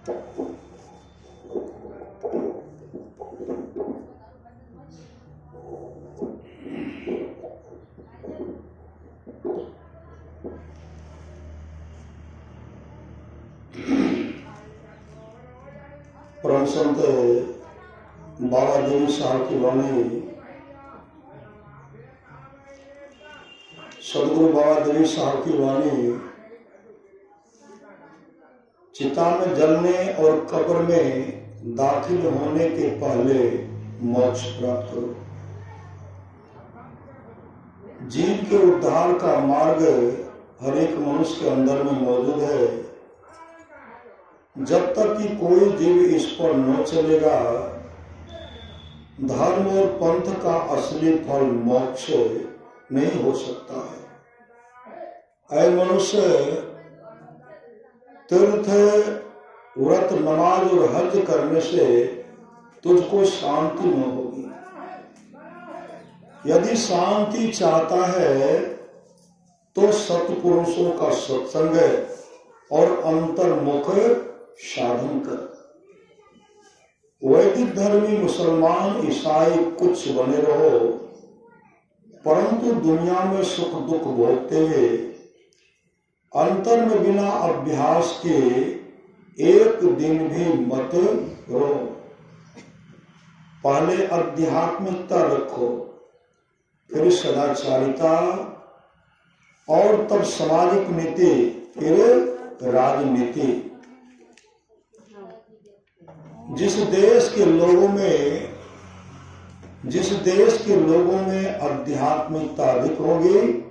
परम संत बाबा देवी साहब की वाणी, सदगुरु बाबा देवी साहब की वाणी, चिता में जलने और कब्र में दाखिल होने के पहले मोक्ष प्राप्त करो। जीव के उद्धार का मार्ग हर एक मनुष्य के अंदर में मौजूद है। जब तक कि कोई जीव इस पर न चलेगा, धर्म और पंथ का असली फल मोक्ष नहीं हो सकता है। ऐ मनुष्य, तीर्थ, व्रत, नमाज और हज करने से तुझको शांति न होगी। यदि शांति चाहता है तो सत्पुरुषों का सत्संग और अंतर्मुख साधन कर। वैदिक धर्मी मुसलमान ईसाई कुछ बने रहो, परंतु दुनिया में सुख दुख भोगते हुए अंतर में बिना अभ्यास के एक दिन भी मत रहो। पहले आध्यात्मिकता रखो, फिर सदाचारिता, और तब सामाजिक नीति, फिर राजनीति। जिस देश के लोगों में आध्यात्मिकता अधिक होगी,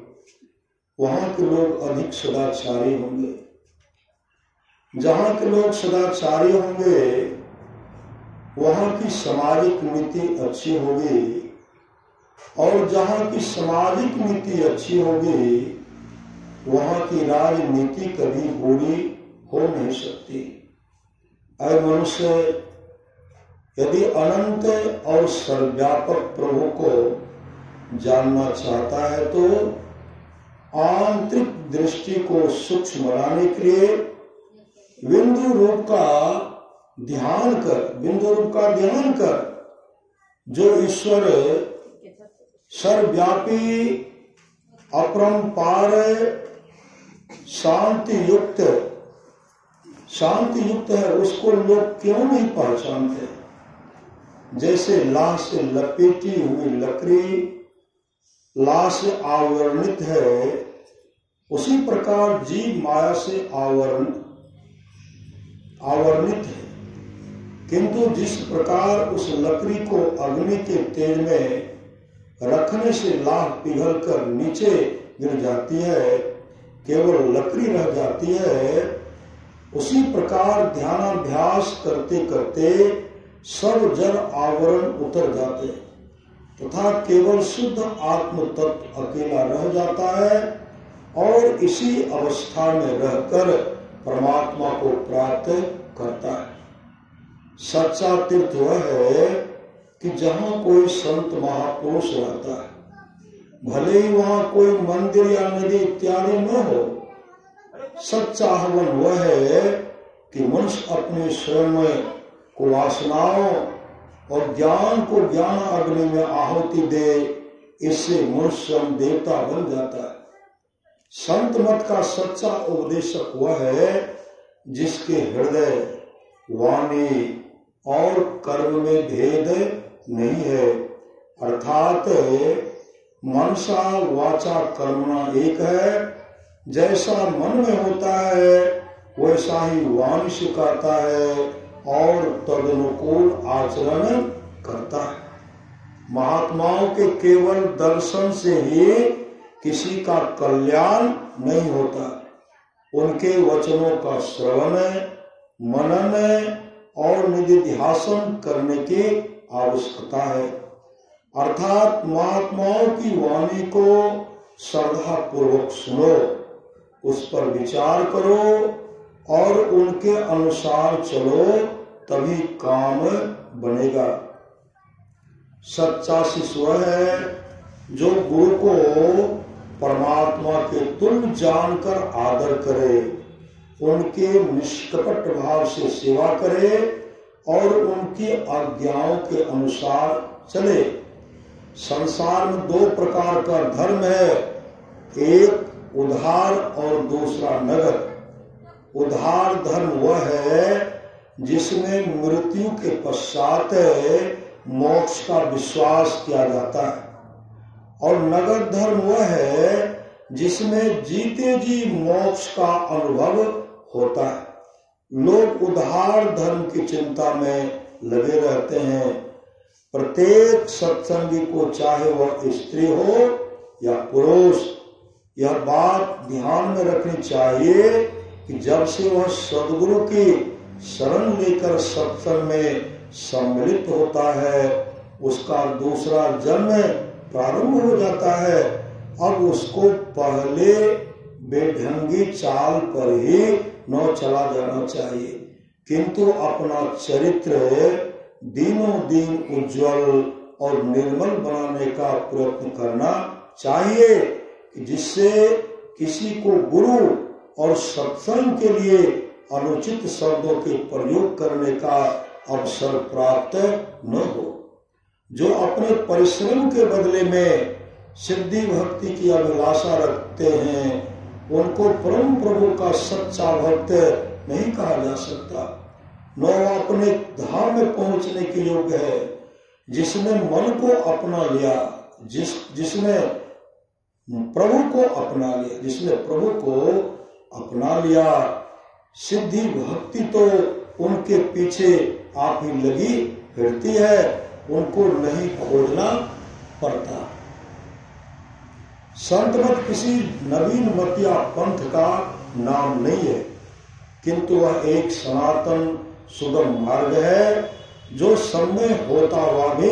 वहां के लोग अधिक सदाचारी होंगे। जहां के लोग सदाचारी होंगे, वहां की सामाजिक नीति अच्छी होगी, और जहां की सामाजिक नीति अच्छी होगी, वहां की राजनीति कभी बुरी हो नहीं सकती। ऐ मनुष्य, यदि अनंत और सर्वव्यापक प्रभु को जानना चाहता है तो आंतरिक दृष्टि को सूक्ष्म बनाने के लिए बिंदु रूप का ध्यान कर, जो ईश्वर सर्वव्यापी, अपरंपार, शांति युक्त है, उसको लोग क्यों नहीं पहचानते? जैसे लाश से लपेटी हुई लकड़ी लाश से आवरणित है, उसी प्रकार जीव माया से आवरणित है। किंतु जिस प्रकार उस लकड़ी को अग्नि के तेज में रखने से लाह पिघल कर नीचे गिर जाती है, केवल लकड़ी रह जाती है, उसी प्रकार ध्यानाभ्यास करते करते सब जड़ आवरण उतर जाते तथा केवल शुद्ध आत्म तत्व अकेला रह जाता है, और इसी अवस्था में रहकर परमात्मा को प्राप्त करता है। सच्चा तीर्थ वह है कि जहाँ कोई संत महापुरुष रहता है, भले ही वहाँ कोई मंदिर या नदी इत्यादि न हो। सच्चा हवन वह है कि मनुष्य अपने स्वयं को वासनाओं और ज्ञान को ज्ञान अग्नि में आहुति दे, इससे मनुष्य देवता बन जाता है। संत मत का सच्चा उपदेशक वह है जिसके हृदय, वाणी और कर्म में भेद नहीं है, अर्थात मनसा वाचा कर्मणा एक है। जैसा मन में होता है वैसा ही वाणी सिखाता है और तदनुकूल आचरण करता है। महात्माओं के केवल दर्शन से ही किसी का कल्याण नहीं होता, उनके वचनों का श्रवण, मनन और निधिध्यासन करने की आवश्यकता है। अर्थात महात्माओं की वाणी को श्रद्धा पूर्वक सुनो, उस पर विचार करो और उनके अनुसार चलो, तभी काम बनेगा। सच्चा शिष्य वह है जो गुरु को परमात्मा के तुल्य जानकर आदर करे उनके निष्कपट भाव से सेवा करे और उनकी आज्ञाओं के अनुसार चले। संसार में दो प्रकार का धर्म है, एक उधार और दूसरा नगद। उधार धर्म वह है जिसमें मृत्यु के पश्चात मोक्ष का विश्वास किया जाता है, और नगद धर्म वह है जिसमें जीते जी मोक्ष का अनुभव होता है। लोग उधार धर्म की चिंता में लगे रहते हैं। प्रत्येक सत्संगी को, चाहे वह स्त्री हो या पुरुष, यह बात ध्यान में रखनी चाहिए कि जब से वह सद्गुरु की शरण लेकर सत्संग में सम्मिलित होता है, उसका दूसरा जन्म प्रारंभ हो जाता है। अब उसको पहले बेढंगी चाल पर ही न चला जाना चाहिए, किंतु अपना चरित्र दिनों दिन उज्जवल और निर्मल बनाने का प्रयत्न करना चाहिए, जिससे किसी को गुरु और सत्संग के लिए अनुचित शब्दों के प्रयोग करने का अवसर प्राप्त न हो। जो अपने परिश्रम के बदले में सिद्धि भक्ति की अभिलाषा रखते हैं, उनको परम प्रभु का सच्चा भक्त नहीं कहा जा सकता। न अपने धाम में पहुंचने के योग्य है। जिसने मन को अपना लिया, जिसने प्रभु को अपना लिया, जिसने प्रभु को अपना लिया, सिद्धि भक्ति तो उनके पीछे आप ही लगी फिरती है, उनको नहीं खोजना पड़ता। संत मत किसी नवीन मतिया पंथ का नाम नहीं है, किंतु वह एक सनातन सुगम मार्ग है जो सब में होता हुआ भी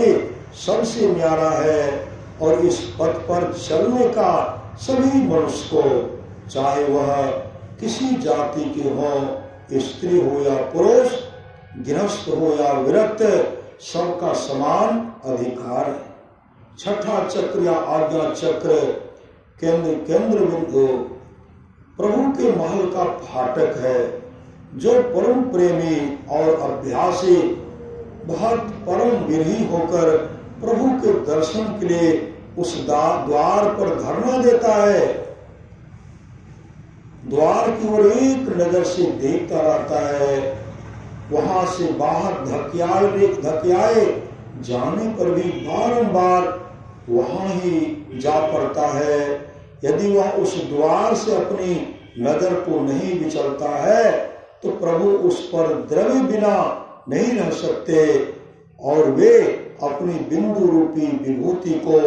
सबसे न्यारा है। और इस पथ पर चलने का सभी मनुष्य को, चाहे वह किसी जाति के हो, स्त्री हो या पुरुष, गृहस्थ हो या विरक्त, सबका समान अधिकार है। छठा चक्र या आज्ञा चक्र केंद्र बिंदु प्रभु के महल का फाटक है। जो परम प्रेमी और अभ्यासी बहुत परम विरही होकर प्रभु के दर्शन के लिए उस द्वार पर धरना देता है, द्वार की ओर एक नजर से देखता रहता है, वहां से बाहर धकियाए जाने पर भी बारंबार वहां ही जा पड़ता है। यदि वह उस द्वार से अपनी नजर को नहीं विचलता है तो प्रभु उस पर द्रव्य बिना नहीं रह सकते, और वे अपनी बिंदु रूपी विभूति को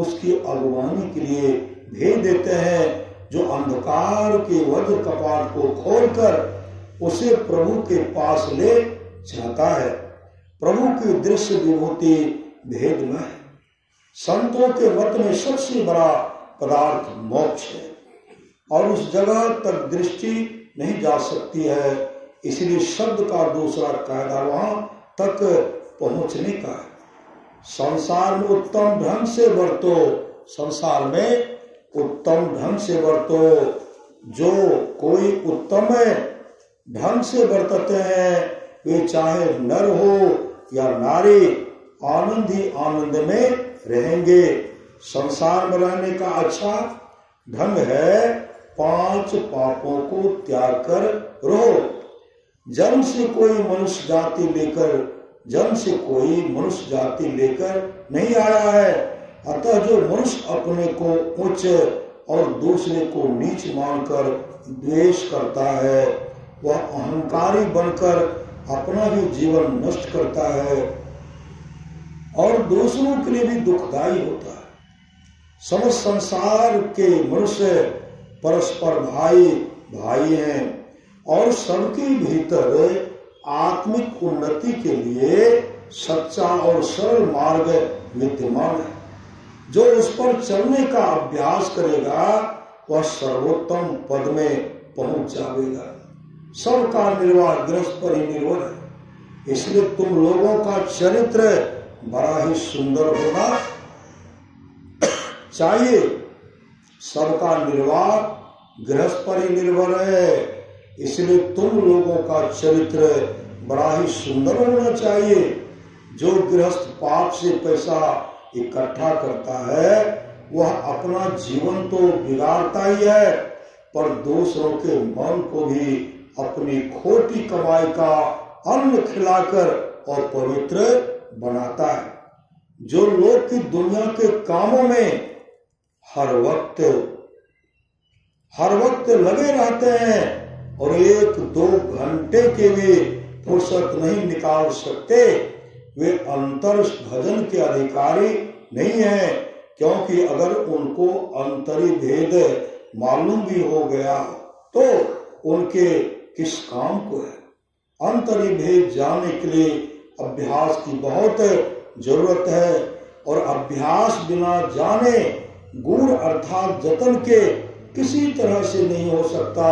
उसकी अगुवानी के लिए भेज देते हैं, जो अंधकार के वज्र कपाट को खोलकर उसे प्रभु के पास ले जाता है। प्रभु की दृश्य विभूति भेदमय है। संतों के मत में सबसे बड़ा पदार्थ मोक्ष है, और उस जगह तक दृष्टि नहीं जा सकती है। इसलिए शब्द का दूसरा कायदा वहां तक पहुंचने का है। संसार में उत्तम ढंग से बरतो, संसार में उत्तम ढंग से बरतो। जो कोई उत्तम ढंग से बरतते हैं, वे चाहे नर हो या नारी, आनंद ही आनंद में रहेंगे। संसार में रहने का अच्छा ढंग है 5 पापों को त्याग कर रहो। जन्म से कोई मनुष्य जाति लेकर नहीं आया है। अतः जो मनुष्य अपने को उच्च और दूसरे को नीच मानकर द्वेष करता है, वह अहंकारी बनकर अपना भी जीवन नष्ट करता है और दूसरों के लिए भी दुखदायी होता है। समस्त संसार के मनुष्य परस्पर भाई हैं और सबके भीतर आत्मिक उन्नति के लिए सच्चा और सरल मार्ग विद्यमान है। जो उस पर चलने का अभ्यास करेगा वह सर्वोत्तम पद में पहुंच जाएगा। सबका निर्वाह गृहस्थ पर ही निर्भर है। इसलिए तुम लोगों का चरित्र बड़ा ही सुंदर होना चाहिए। सबका निर्वाह गृहस्थ पर ही निर्भर है। इसलिए तुम लोगों का चरित्र बड़ा ही सुंदर होना चाहिए। जो गृहस्थ पाप से पैसा इकट्ठा करता है वह अपना जीवन तो बिगाड़ता ही है, पर दूसरों के मन को भी अपनी खोटी कमाई का अन्न खिलाकर और पवित्र बनाता है। जो लोग की दुनिया के कामों में हर वक्त लगे रहते हैं और 1-2 घंटे के भी फुर्सत नहीं निकाल सकते, वे अंतर भजन के अधिकारी नहीं है, क्योंकि अगर उनको अंतरी भेद मालूम भी हो गया तो उनके किस काम को है। अंतरी भेद जानने के लिए अभ्यास की बहुत जरूरत है, और अभ्यास बिना जाने गुण अर्थात जतन के किसी तरह से नहीं हो सकता।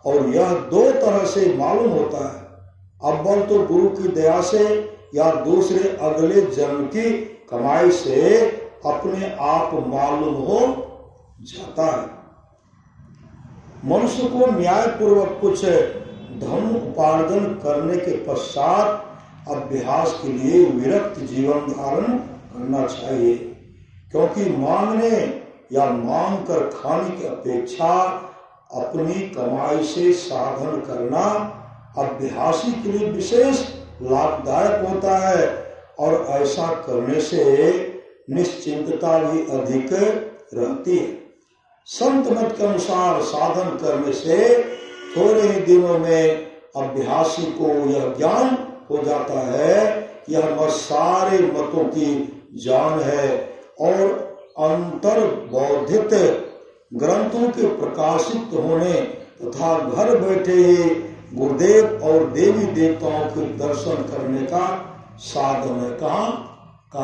और यह 2 तरह से मालूम होता है, अव्वल तो गुरु की दया से या दूसरे अगले जन्म की कमाई से अपने आप मालूम हो जाता है। मनुष्य को न्याय पूर्वक कुछ धन उपार्जन करने के पश्चात अभ्यास के लिए विरक्त जीवन धारण करना चाहिए, क्योंकि मांगने या मांग कर खाने की अपेक्षा अपनी कमाई से साधन करना अभ्यासी के लिए विशेष लाभदायक होता है, और ऐसा करने से निश्चिंतता भी अधिक रहती है। संत मत के अनुसार साधन करने से थोड़े ही दिनों में अभ्यासी को यह ज्ञान हो जाता है कि यह मत सारे मतों की जान है, और अंतर बौद्धित ग्रंथों के प्रकाशित होने तथा घर बैठे ही गुरुदेव और देवी देवताओं के दर्शन करने का साधन है। कहाँ का?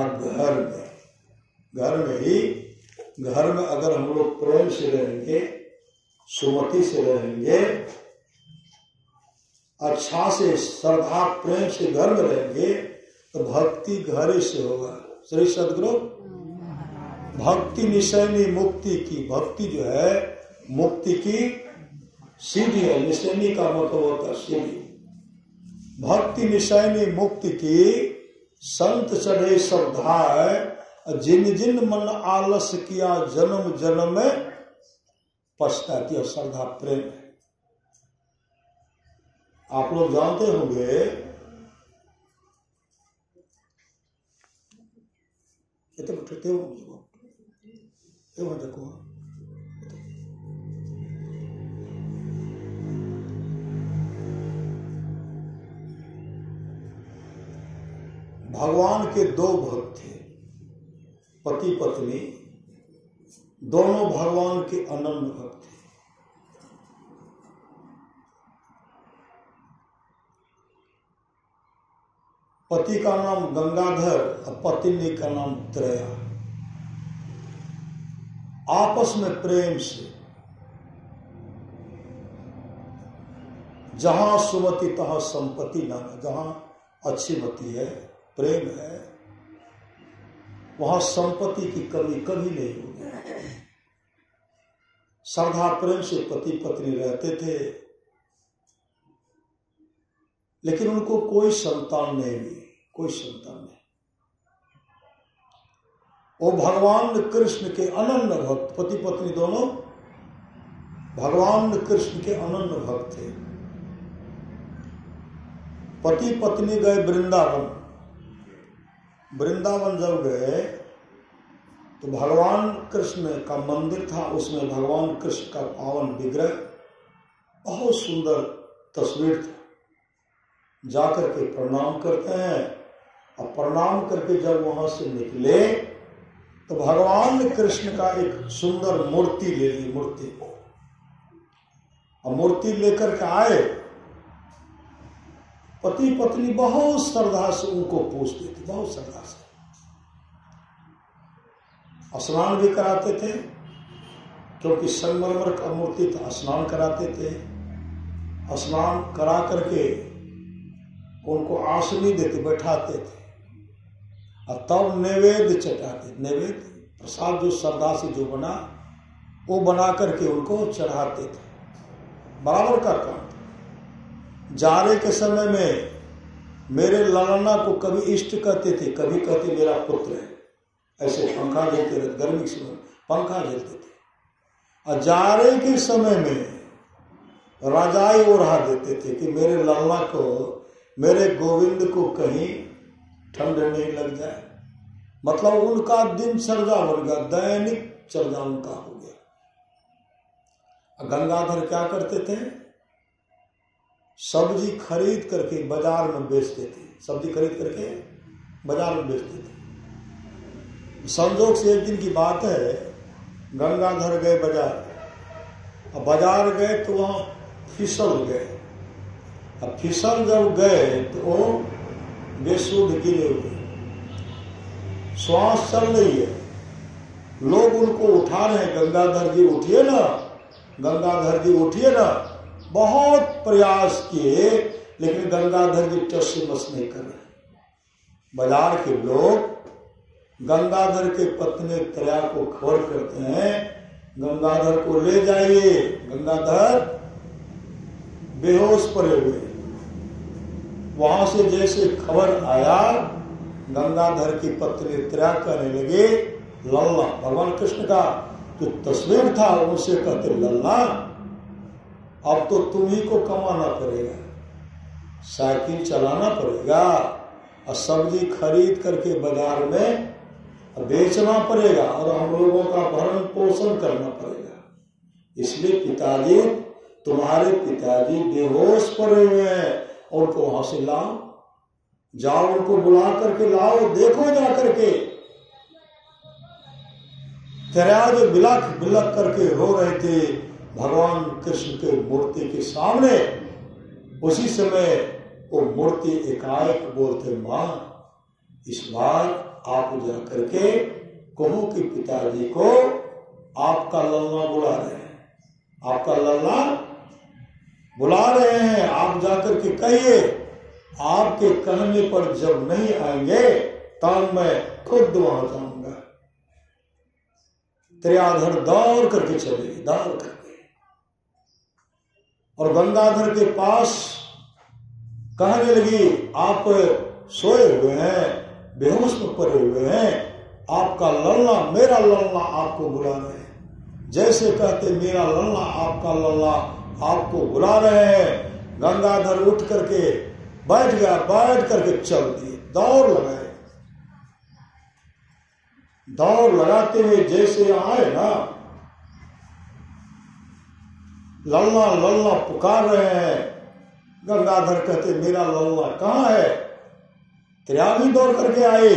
घर में अगर हम लोग प्रेम से रहेंगे, सुमति से रहेंगे, अच्छा से श्रद्धा प्रेम से घर में रहेंगे तो भक्ति घर से होगा। श्री सद्गुरु भक्ति निशैनी मुक्ति की, भक्ति जो है मुक्ति की सीढ़ी है। निशैनी का मतलब होता है सीढ़ी। भक्ति निशैनी मुक्ति की संत चढ़े श्रद्धा है, जिन जिन मन आलस किया जन्म जन्म में पछताती है। श्रद्धा प्रेम है। आप लोग जानते होंगे ये तो देखो भगवान के 2 भक्त थे, पति पत्नी, दोनों भगवान के अनन्य भक्त थे। पति का नाम गंगाधर और पत्नी का नाम त्रया। आपस में प्रेम से जहां सुमति तहां संपत्ति नाना, जहां अच्छी मति है, प्रेम है, वहां संपत्ति की कमी कभी नहीं होगी। श्रद्धा प्रेम से पति पत्नी रहते थे, लेकिन उनको कोई संतान नहीं हुई, कोई संतान नहीं। वो भगवान कृष्ण के अनन्य भक्त, पति पत्नी दोनों भगवान कृष्ण के अनन्य भक्त थे। पति पत्नी गए वृंदावन। वृंदावन जब गए तो भगवान कृष्ण का मंदिर था, उसमें भगवान कृष्ण का पावन विग्रह, बहुत सुंदर तस्वीर था। जाकर के प्रणाम करते हैं, और प्रणाम करके जब वहां से निकले तो भगवान कृष्ण का एक सुंदर मूर्ति ले ली। मूर्ति लेकर के आए। पति पत्नी बहुत श्रद्धा से उनको पूजते थे, बहुत श्रद्धा से। स्नान भी कराते थे, क्योंकि संगमरमर का मूर्ति था, स्नान कराते थे। स्नान करा करके उनको आसनी देते, बैठाते थे, और तब नैवेद्य चढ़ाते। नैवेद्य प्रसाद जो श्रद्धा से जो बना, वो बना करके उनको चढ़ाते थे। बराबर का काम था। जाड़े के समय में मेरे ललना को कभी इष्ट कहते थे, कभी कहते मेरा पुत्र है। ऐसे पंखा झेलते रहते, गर्मी के समय पंखा झेलते थे। और जाड़े के समय में राजाई ओढ़ा देते थे कि मेरे ललना को, मेरे गोविंद को कहीं ठंड नहीं लग जाए। मतलब उनका दिनचर्या बन गया, दैनिक चर्या उनका हो गया। गंगाधर क्या करते थे? सब्जी खरीद करके बाजार में बेचते थे। सब्जी खरीद करके बाजार में बेचते थे। संजोग से एक दिन की बात है, गंगाधर गए बाजार। अब बाजार गए तो वहां फिसल गए। अब फिसल जब गए तो वो बेसुध गिरे हुए, श्वास चल रही है, लोग उनको उठा रहे हैं, गंगाधर जी उठिए ना, गंगाधर जी उठिए ना। बहुत प्रयास किए लेकिन गंगाधर जी टस से मस नहीं कर रहे। बाजार के लोग गंगाधर के पत्नी त्रया को खबर करते हैं, गंगाधर को ले जाइए, गंगाधर बेहोश पड़े हुए। वहां से जैसे खबर आया, गंगाधर की पत्नी त्रया कहने लगे, लल्ला, भगवान कृष्ण का जो तस्वीर था उनसे कहते, लल्ला अब तो तुम्ही को कमाना पड़ेगा, साइकिल चलाना पड़ेगा और सब्जी खरीद करके बाजार में बेचना पड़ेगा और हम लोगों का भरण पोषण करना पड़ेगा। इसलिए पिताजी, तुम्हारे पिताजी बेहोश पड़े हुए हैं, उनको वहां से लाओ, जाओ उनको बुला करके लाओ, देखो जा करके। तेरा जो बिलख बिलख करके रो रहे थे भगवान कृष्ण के मूर्ति के सामने, उसी समय वो मूर्ति एकाएक बोलते, मां इस बार आप जा करके कहो कि पिताजी को आपका लल्ला बुला रहे हैं, आपका लल्ला बुला रहे हैं, आप जाकर के कहिए, आपके कहने पर जब नहीं आएंगे तब मैं खुद वहां जाऊंगा। त्रियाधर दौड़ करके चलेगी, दौड़ करके, और गंगाधर के पास कहने लगी, आप सोए हुए हैं, बेहोश में पड़े हुए हैं, आपका लल्ला, मेरा लल्ला आपको बुला रहे हैं। जैसे कहते मेरा लल्ला, आपका लल्ला आपको बुला रहे हैं। गंगाधर उठ करके बैठ गया, बैठ करके चल दिए, दौड़ लगाए। दौड़ लगाते हुए जैसे आए ना, लल्ला लल्ला पुकार रहे हैं। गंगाधर कहते मेरा लल्ला कहाँ है? त्रिया भी दौड़ करके आए।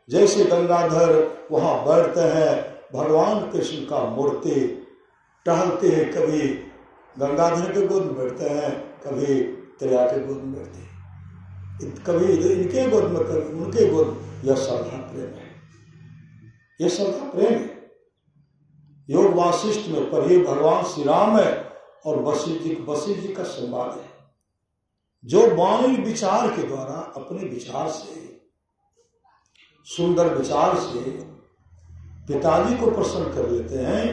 जैसे गंगाधर वहां बैठते हैं, भगवान कृष्ण का मूर्ति टहलते हैं, कभी गंगाधर के गोद में बैठते हैं, कभी त्रिया के गोद में बैठते हैं, कभी इनके गोद में, कभी उनके गोद। यह श्रद्धा प्रेम है, यह श्रद्धा प्रेम है। योग वासिष्ठ में पढ़िए, भगवान श्री राम है और वशिष्ठ जी का संवाद है, जो वाणी विचार के द्वारा अपने विचार से, सुंदर विचार से पिताजी को प्रसन्न कर लेते हैं।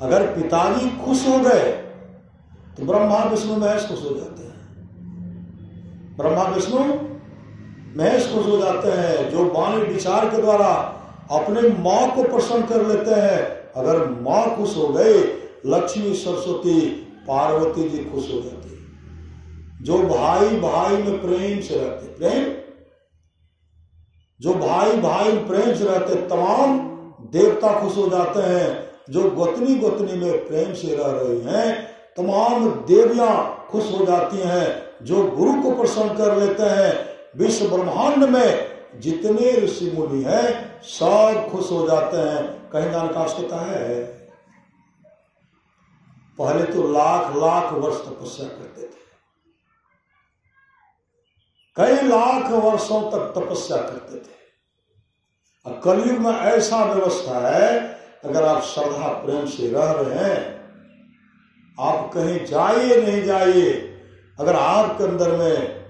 अगर पिताजी खुश हो गए तो ब्रह्मा विष्णु महेश खुश हो जाते हैं, ब्रह्मा विष्णु महेश खुश हो जाते हैं। जो वाणी विचार के द्वारा अपने माँ को प्रसन्न कर लेते हैं, अगर माँ खुश हो गए, लक्ष्मी सरस्वती पार्वती जी खुश हो जाती है। जो भाई भाई में प्रेम से रहते, प्रेम, जो भाई भाई में प्रेम से रहते, तमाम देवता खुश हो जाते हैं। जो गोतनी गोतनी में प्रेम से रह रही हैं, तमाम देवियां खुश हो जाती हैं। जो गुरु को प्रसन्न कर लेते हैं, विश्व ब्रह्मांड में जितने ऋषि मुनि हैं सब खुश हो जाते हैं। कहीं जाने का आवश्यकता है? पहले तो लाख लाख वर्ष तपस्या करते थे, कई लाख वर्षों तक तपस्या करते थे। और कलयुग में ऐसा व्यवस्था है, अगर आप श्रद्धा प्रेम से रह रहे हैं, आप कहीं जाइए नहीं जाइए, अगर आपके अंदर में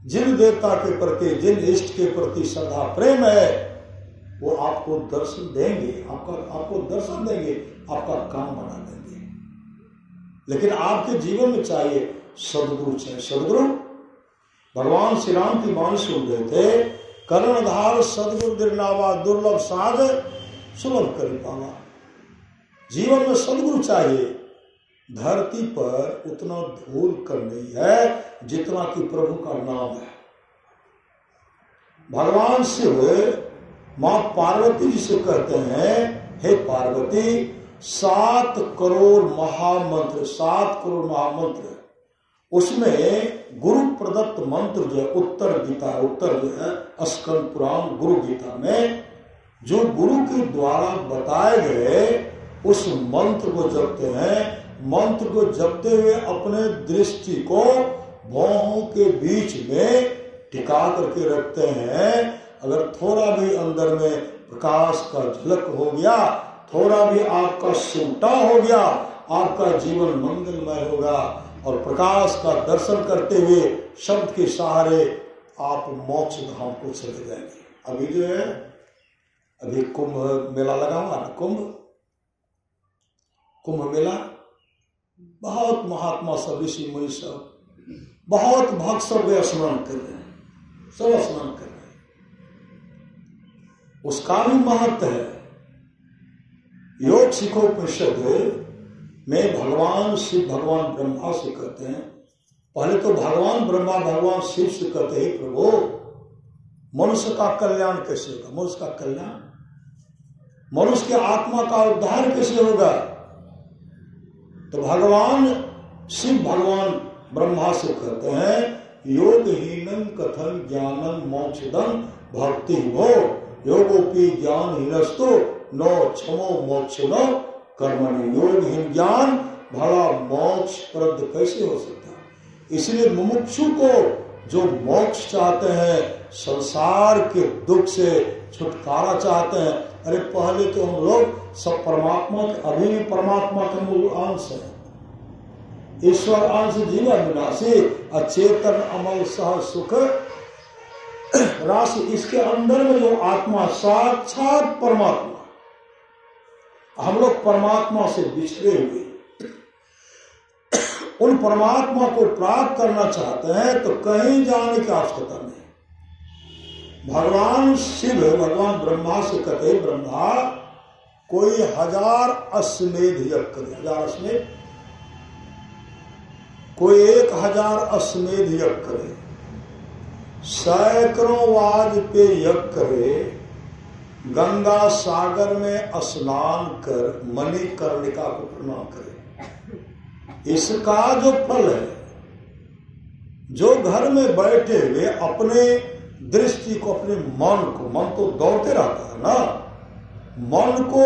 जिन देवता के प्रति, जिन इष्ट के प्रति श्रद्धा प्रेम है, वो आपको दर्शन देंगे, आपको दर्शन देंगे, आपका काम बना देंगे। लेकिन आपके जीवन में चाहिए सदगुरु चाहिए। सदगुरु भगवान श्री राम की वाणी सुन रहे थे, कर्णधार सदगुरु दिरनावा, दुर्लभ साध सुलभ करी पावा। जीवन में सदगुरु चाहिए। धरती पर उतना धूल कर नहीं है जितना कि प्रभु का नाम है। भगवान शिव मां पार्वती जी से कहते हैं, हे पार्वती 7 करोड़ महामंत्र, 7 करोड़ महामंत्र, उसमें गुरु प्रदत्त मंत्र जो है उत्तर गीता, उत्तर जो है स्कंद पुराण गुरु गीता में जो गुरु के द्वारा बताए गए उस मंत्र को जपते हैं। मंत्र को जपते हुए अपने दृष्टि को भौहों के बीच में टिका करके रखते हैं। अगर थोड़ा भी अंदर में प्रकाश का झलक हो गया, थोड़ा भी आपका सिमटा हो गया, आपका जीवन मंगलमय होगा और प्रकाश का दर्शन करते हुए शब्द के सहारे आप मोक्ष धाम को चले जाएंगे। अभी जो है, अभी कुंभ मेला लगा हुआ ना, कुंभ मेला, बहुत महात्मा सब, ऋषि मुनि सब, बहुत भक्त सब वे स्मरण कर रहे हैं, सब स्मरण कर रहे हैं। उसका भी महत्व है। योग शिखोपनिषद में भगवान शिव भगवान ब्रह्मा से कहते हैं, पहले तो भगवान ब्रह्मा भगवान शिव से कहते हैं, प्रभु मनुष्य का कल्याण कैसे होगा? मनुष्य का कल्याण, मनुष्य के आत्मा का उद्धार कैसे होगा? तो भगवान शिव भगवान ब्रह्मा से कहते हैं, योगहीनं कथं ज्ञानं मोक्षदं भक्ति हो, योगोपि ज्ञानहीनस्तु नो क्षमो मोक्षनो कर्मणि। योगहीन ज्ञान भला मोक्ष प्रद कैसे हो सकता है? इसलिए मुमुक्षु को जो मोक्ष चाहते हैं, संसार के दुख से छुटकारा चाहते हैं, अरे पहले तो हम लोग सब परमात्मा के, अभी भी परमात्मा का मूल अंश है। ईश्वर अंश जीवन विनाशी, अचेतन अमल सह सुख राशि। इसके अंदर में जो आत्मा साक्षात परमात्मा, हम लोग परमात्मा से बिछड़े हुए, उन परमात्मा को प्राप्त करना चाहते हैं तो कहीं जाने की आवश्यकता नहीं। भगवान शिव भगवान ब्रह्मा से कहते, ब्रह्मा कोई 1000 अश्वमेध यज्ञ करे, 1000 अश्वमेध, कोई 1000 अश्वमेध यज्ञ करे, सैकड़ों वाजपेयी यज्ञ करे, गंगा सागर में स्नान कर मणिकर्णिका को प्रणाम करे। इसका जो फल है, जो घर में बैठे हुए अपने दृष्टि को, अपने मन तो दौड़ते रहता है ना, मन को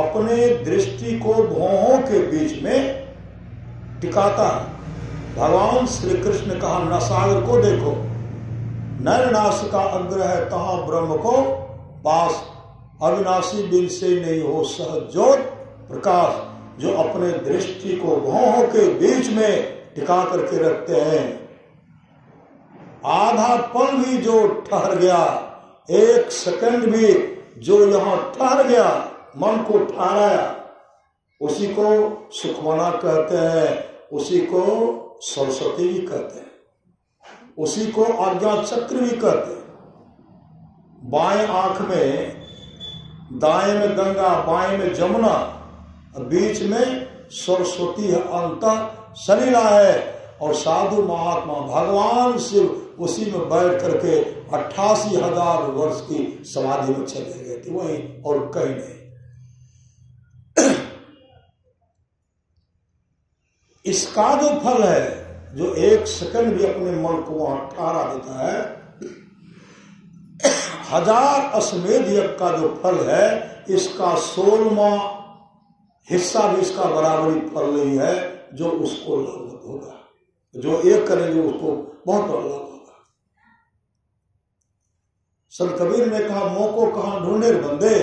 अपने दृष्टि को भौहों के बीच में टिकाता है। भगवान श्री कृष्ण ने कहा, न सागर को देखो, नर नाश का अग्र है तहां ब्रह्म को पास, अविनाशी बिन से नहीं हो सहज्योत प्रकाश। जो अपने दृष्टि को भौहों के बीच में टिका करके रखते हैं, आधा पल भी जो ठहर गया, 1 सेकंड भी जो यहां ठहर गया, मन को ठहराया, उसी को सुखमना कहते हैं, उसी को सरस्वती भी कहते हैं, उसी को आज्ञा चक्र भी कहते हैं। बाएं आंख में, दाएं में गंगा, बाएं में जमुना, बीच में सरस्वती है, अंत सलीला है। और साधु महात्मा भगवान शिव उसी में बैठ करके 88,000 वर्ष की समाधि में चले गए थे, वहीं और कहीं नहीं। इसका जो फल है, जो 1 सेकंड भी अपने मन को वहां ठहरा देता है, 1000 अश्वमेध यज्ञ का जो फल है, इसका 16वां हिस्सा भी इसका बराबरी फल नहीं है जो उसको लाभ होगा। जो एक करेंगे उसको बहुत बड़ा लाभ होगा। संत कबीर ने कहा, मोको कहां ढूंढे बंदे,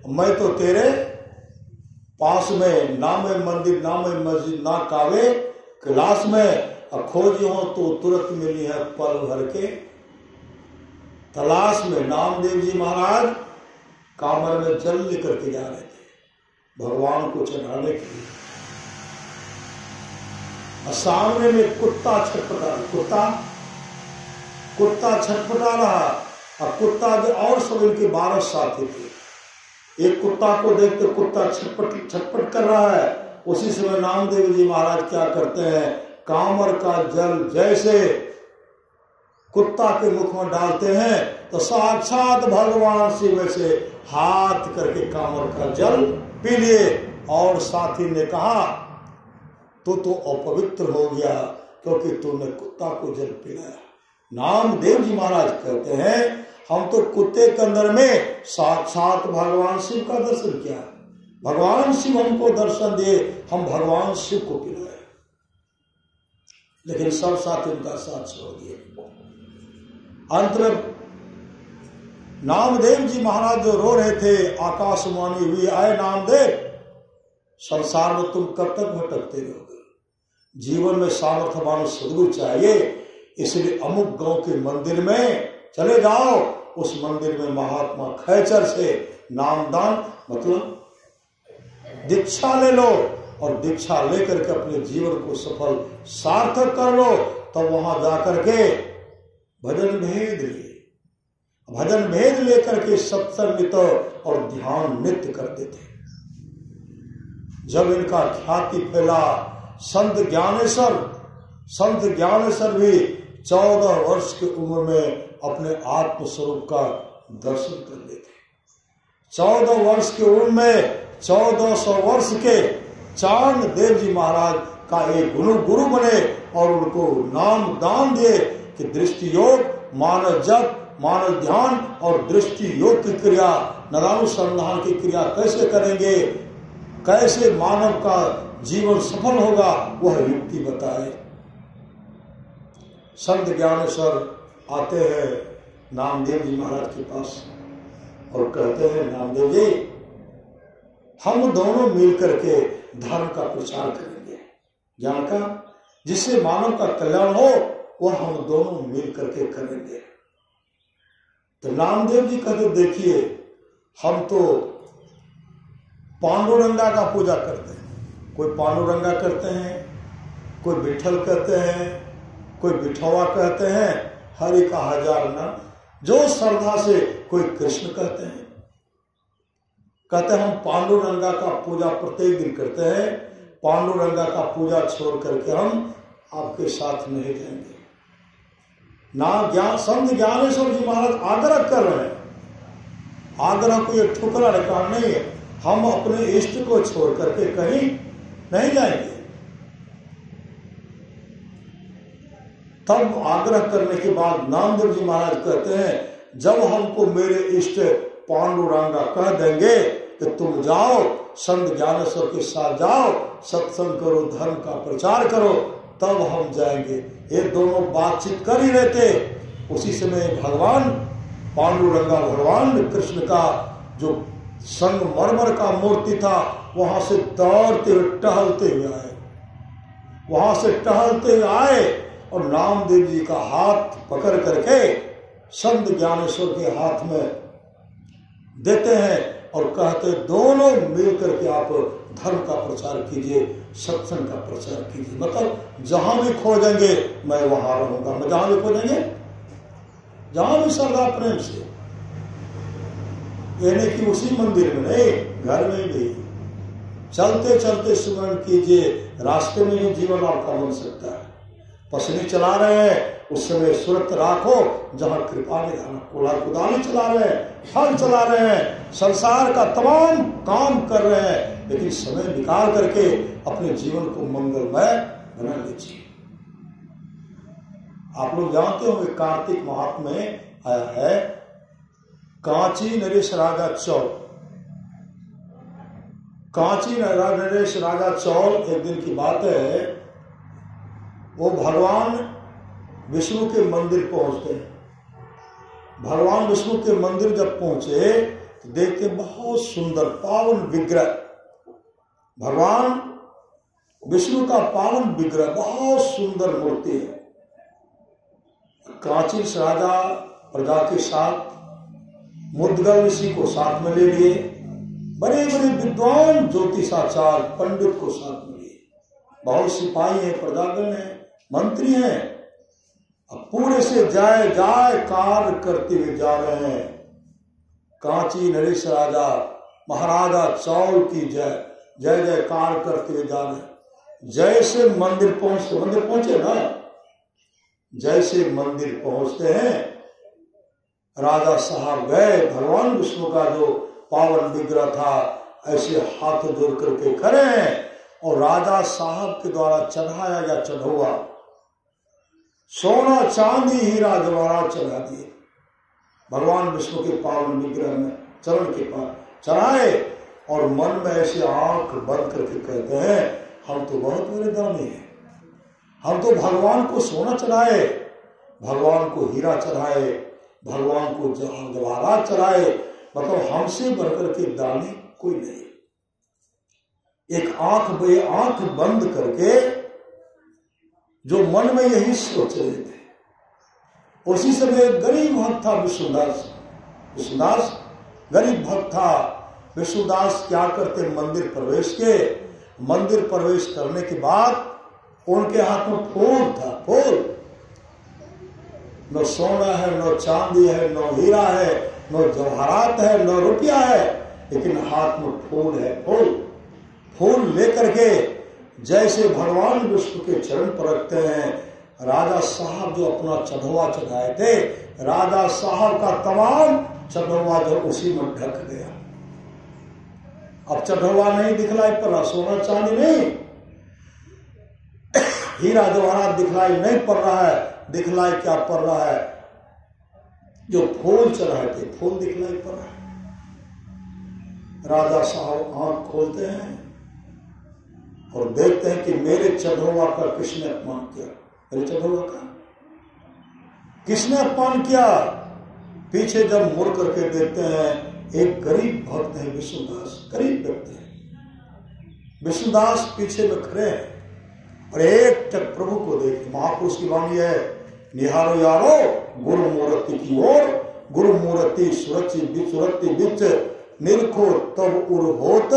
मैं तो तेरे पास में, ना मैं मंदिर ना मैं मस्जिद ना कावे क्लास में, खोजी हो तो तुरंत मिली है पल भर के तलाश में। नामदेव जी महाराज कामर में जल लेकर के जा रहे थे भगवान को चढ़ाने के लिए। सामने में कुत्ता छटपटा, कुत्ता छटपटा रहा, और कुत्ता के और सब इनके 12 साथी थे। एक कुत्ता को देखते कुत्ता छटपट कर रहा है। उसी समय नामदेव जी महाराज क्या करते हैं, कामर का जल जैसे कुत्ता के मुख में डालते हैं तो साक्षात भगवान शिव वैसे हाथ करके कामर का जल पी लिए। और साथी ने कहा तू तो अपवित्र हो गया क्योंकि तूने कुत्ता को जल पिलाया। नामदेव जी महाराज कहते हैं हम तो कुत्ते के अंदर में साक्षात भगवान शिव का दर्शन किया, भगवान शिव हमको दर्शन दिए, हम भगवान शिव को पिलाए, लेकिन सब साथी उनका साथ छोड़ दिए। अंत में नामदेव जी महाराज जो रो रहे थे, आकाशवाणी हुई, आए नामदेव संसार में तुम कब तक भटकते रहोगे, जीवन में सामर्थ्यवान सदगुरु चाहिए, इसलिए अमुक गांव के मंदिर में चले जाओ, उस मंदिर में महात्मा खैचर से नामदान मतलब दीक्षा ले लो, और दीक्षा लेकर के अपने जीवन को सफल सार्थक कर लो। तब वहां जाकर के भजन भेद लिए, भजन भेद लेकर के सत्संग नित्य और ध्यान नित्य करते थे। जब इनका ख्याति फैला, संत ज्ञानेश्वर भी 14 वर्ष की उम्र में अपने आत्म स्वरूप का दर्शन कर लेते। 14 वर्ष की उम्र में 1400 वर्ष के चांद देव जी महाराज का एक गुरु बने और उनको नाम दान दिए कि दृष्टि योग, मानव जप, मानव ध्यान और दृष्टि योग की क्रिया, नदानुसंधान की क्रिया कैसे करेंगे, कैसे मानव का जीवन सफल होगा, वह युक्ति बताए। संत ज्ञानेश्वर आते हैं नामदेव जी महाराज के पास और कहते हैं नामदेव जी हम दोनों मिलकर के धर्म का प्रचार करेंगे, ज्ञान का, जिससे मानव का कल्याण हो, वह हम दोनों मिल करके करेंगे। तो नामदेव जी कहते देखिए हम तो पांडुरंगा का पूजा करते हैं, कोई पांडुरंगा करते हैं, कोई विठल कहते हैं, कोई बिठौआ कहते हैं, हरि का 1000 नाम, जो श्रद्धा से कोई कृष्ण कहते हैं। कहते हैं हम पांडुरंगा का पूजा प्रत्येक दिन करते हैं, पांडुरंगा का पूजा छोड़ करके हम आपके साथ नहीं जाएंगे। ना संत ज्ञानेश्वर जी महाराज आग्रह कर रहे हैं, आग्रह को ये ठुकरा काम नहीं है, हम अपने इष्ट को छोड़ करके कहीं नहीं जाएंगे। तब आग्रह करने के बाद नामदेव जी महाराज कहते हैं जब हमको मेरे इष्ट पांडुरंगा कह देंगे कि तुम जाओ संत ज्ञानेश्वर के साथ जाओ, सत्संग करो, धर्म का प्रचार करो, तब हम जाएंगे। ये दोनों बातचीत कर ही रहते। उसी समय भगवान पांडुरंगा, भगवान कृष्ण का जो संगमरमर का मूर्ति था, वहां से दौड़ते हुए टहलते हुए आए, वहां से टहलते हुए आए और नामदेव जी का हाथ पकड़ करके संत ज्ञानेश्वर के हाथ में देते हैं और कहते दोनों मिल करके आप धर्म का प्रचार कीजिए, सत्संग का प्रचार कीजिए। मतलब जहां भी खोजेंगे मैं वहां रहूंगा, मैं जहां भी खोजेंगे, जहां भी श्रद्धा प्रेम से, यानी कि उसी मंदिर में नहीं, घर में भी चलते चलते स्मरण कीजिए, रास्ते में ही जीवन आपका बन सकता है। पसली चला रहे हैं उस समय सुरत राखो जहां कृपा निधान, कोला कुदाली चला रहे हैं, हल चला रहे हैं, संसार का तमाम काम कर रहे हैं, लेकिन समय निकाल करके अपने जीवन को मंगलमय बना लीजिए। आप लोग जानते होंगे कार्तिक माह में आया है कांची नरेश राजा चौल। कांची नरेश राजा चौल, एक दिन की बात है, वो भगवान विष्णु के मंदिर पहुंचते हैं। भगवान विष्णु के मंदिर जब पहुंचे तो देखते बहुत सुंदर पावन विग्रह, भगवान विष्णु का पावन विग्रह, बहुत सुंदर मूर्ति है। कांची राजा प्रजा के साथ मुद्गल ऋषि को साथ में ले लिए, बड़े बड़े विद्वान ज्योतिषाचार्य पंडित को साथ में लिए। बहुत सिपाही हैं, प्रजागण हैं, मंत्री हैं, अब पूरे से जाए जाए कार्य करते हुए जा रहे हैं। कांची नरेश राजा महाराजा चौल की जय जय जयकार करते हुए जा रहे हैं। जैसे मंदिर पहुंचे ना, जैसे मंदिर पहुंचते हैं, राजा साहब गए, भगवान विष्णु का जो पावन विग्रह था ऐसे हाथ जोड़ करके खड़े हैं और राजा साहब के द्वारा चढ़ाया या चढ़ौआ सोना चांदी हीरा जवाहरात चढ़ा दिए भगवान विष्णु के पावन विग्रह में, चरण के पास चढ़ाए और मन में ऐसे आंख बंद करके कहते हैं, हम तो बहुत बड़े दानी हैं, हम तो भगवान को सोना चढ़ाए, भगवान को हीरा चढ़ाए, भगवान को जवाहरात चढ़ाए, मतलब हमसे बढ़कर के दानी कोई नहीं। एक आंख बंद करके जो मन में यही सोच रहे थे, उसी समय एक गरीब भक्त था विष्णुदास। विष्णुदास गरीब भक्त था। विष्णुदास क्या करते, मंदिर प्रवेश के, मंदिर प्रवेश करने के बाद उनके हाथ में फूल था, फूल, न सोना है, न चांदी है, न हीरा है, न जवाहरात है, न रुपया है, लेकिन हाथ में फूल है, फूल। फूल लेकर के जैसे भगवान विष्णु के चरण पर रखते हैं, राजा साहब जो अपना चढ़ौआ चढ़ाए थे, राजा साहब का तमाम चढ़ौआ जो उसी में ढक गया। अब चढ़ौआ नहीं दिखलाई पड़ रहा, सोना चांदी नहीं, हीरा जवाहरात दिखलाई नहीं पड़ रहा है, दिखलाई क्या पड़ रहा है, जो फूल चढ़ाए थे फूल दिखलाई पड़ रहा है। राजा साहब आंख खोलते हैं और देखते हैं कि मेरे चढ़ौआ का किसने अपमान किया, मेरे चढ़ौआ का किसने अपमान किया। पीछे जब मुड़ करके देखते हैं, एक गरीब भक्त है विष्णुदास, गरीब व्यक्ति है विष्णुदास, पीछे में खड़े हैं और एक टक प्रभु को देख, महापुरुष की वाणी है, निहारो यारो गुरु मूर्ति की ओर, गुरु मूर्ति सुरति बिच निरखो तब उर होत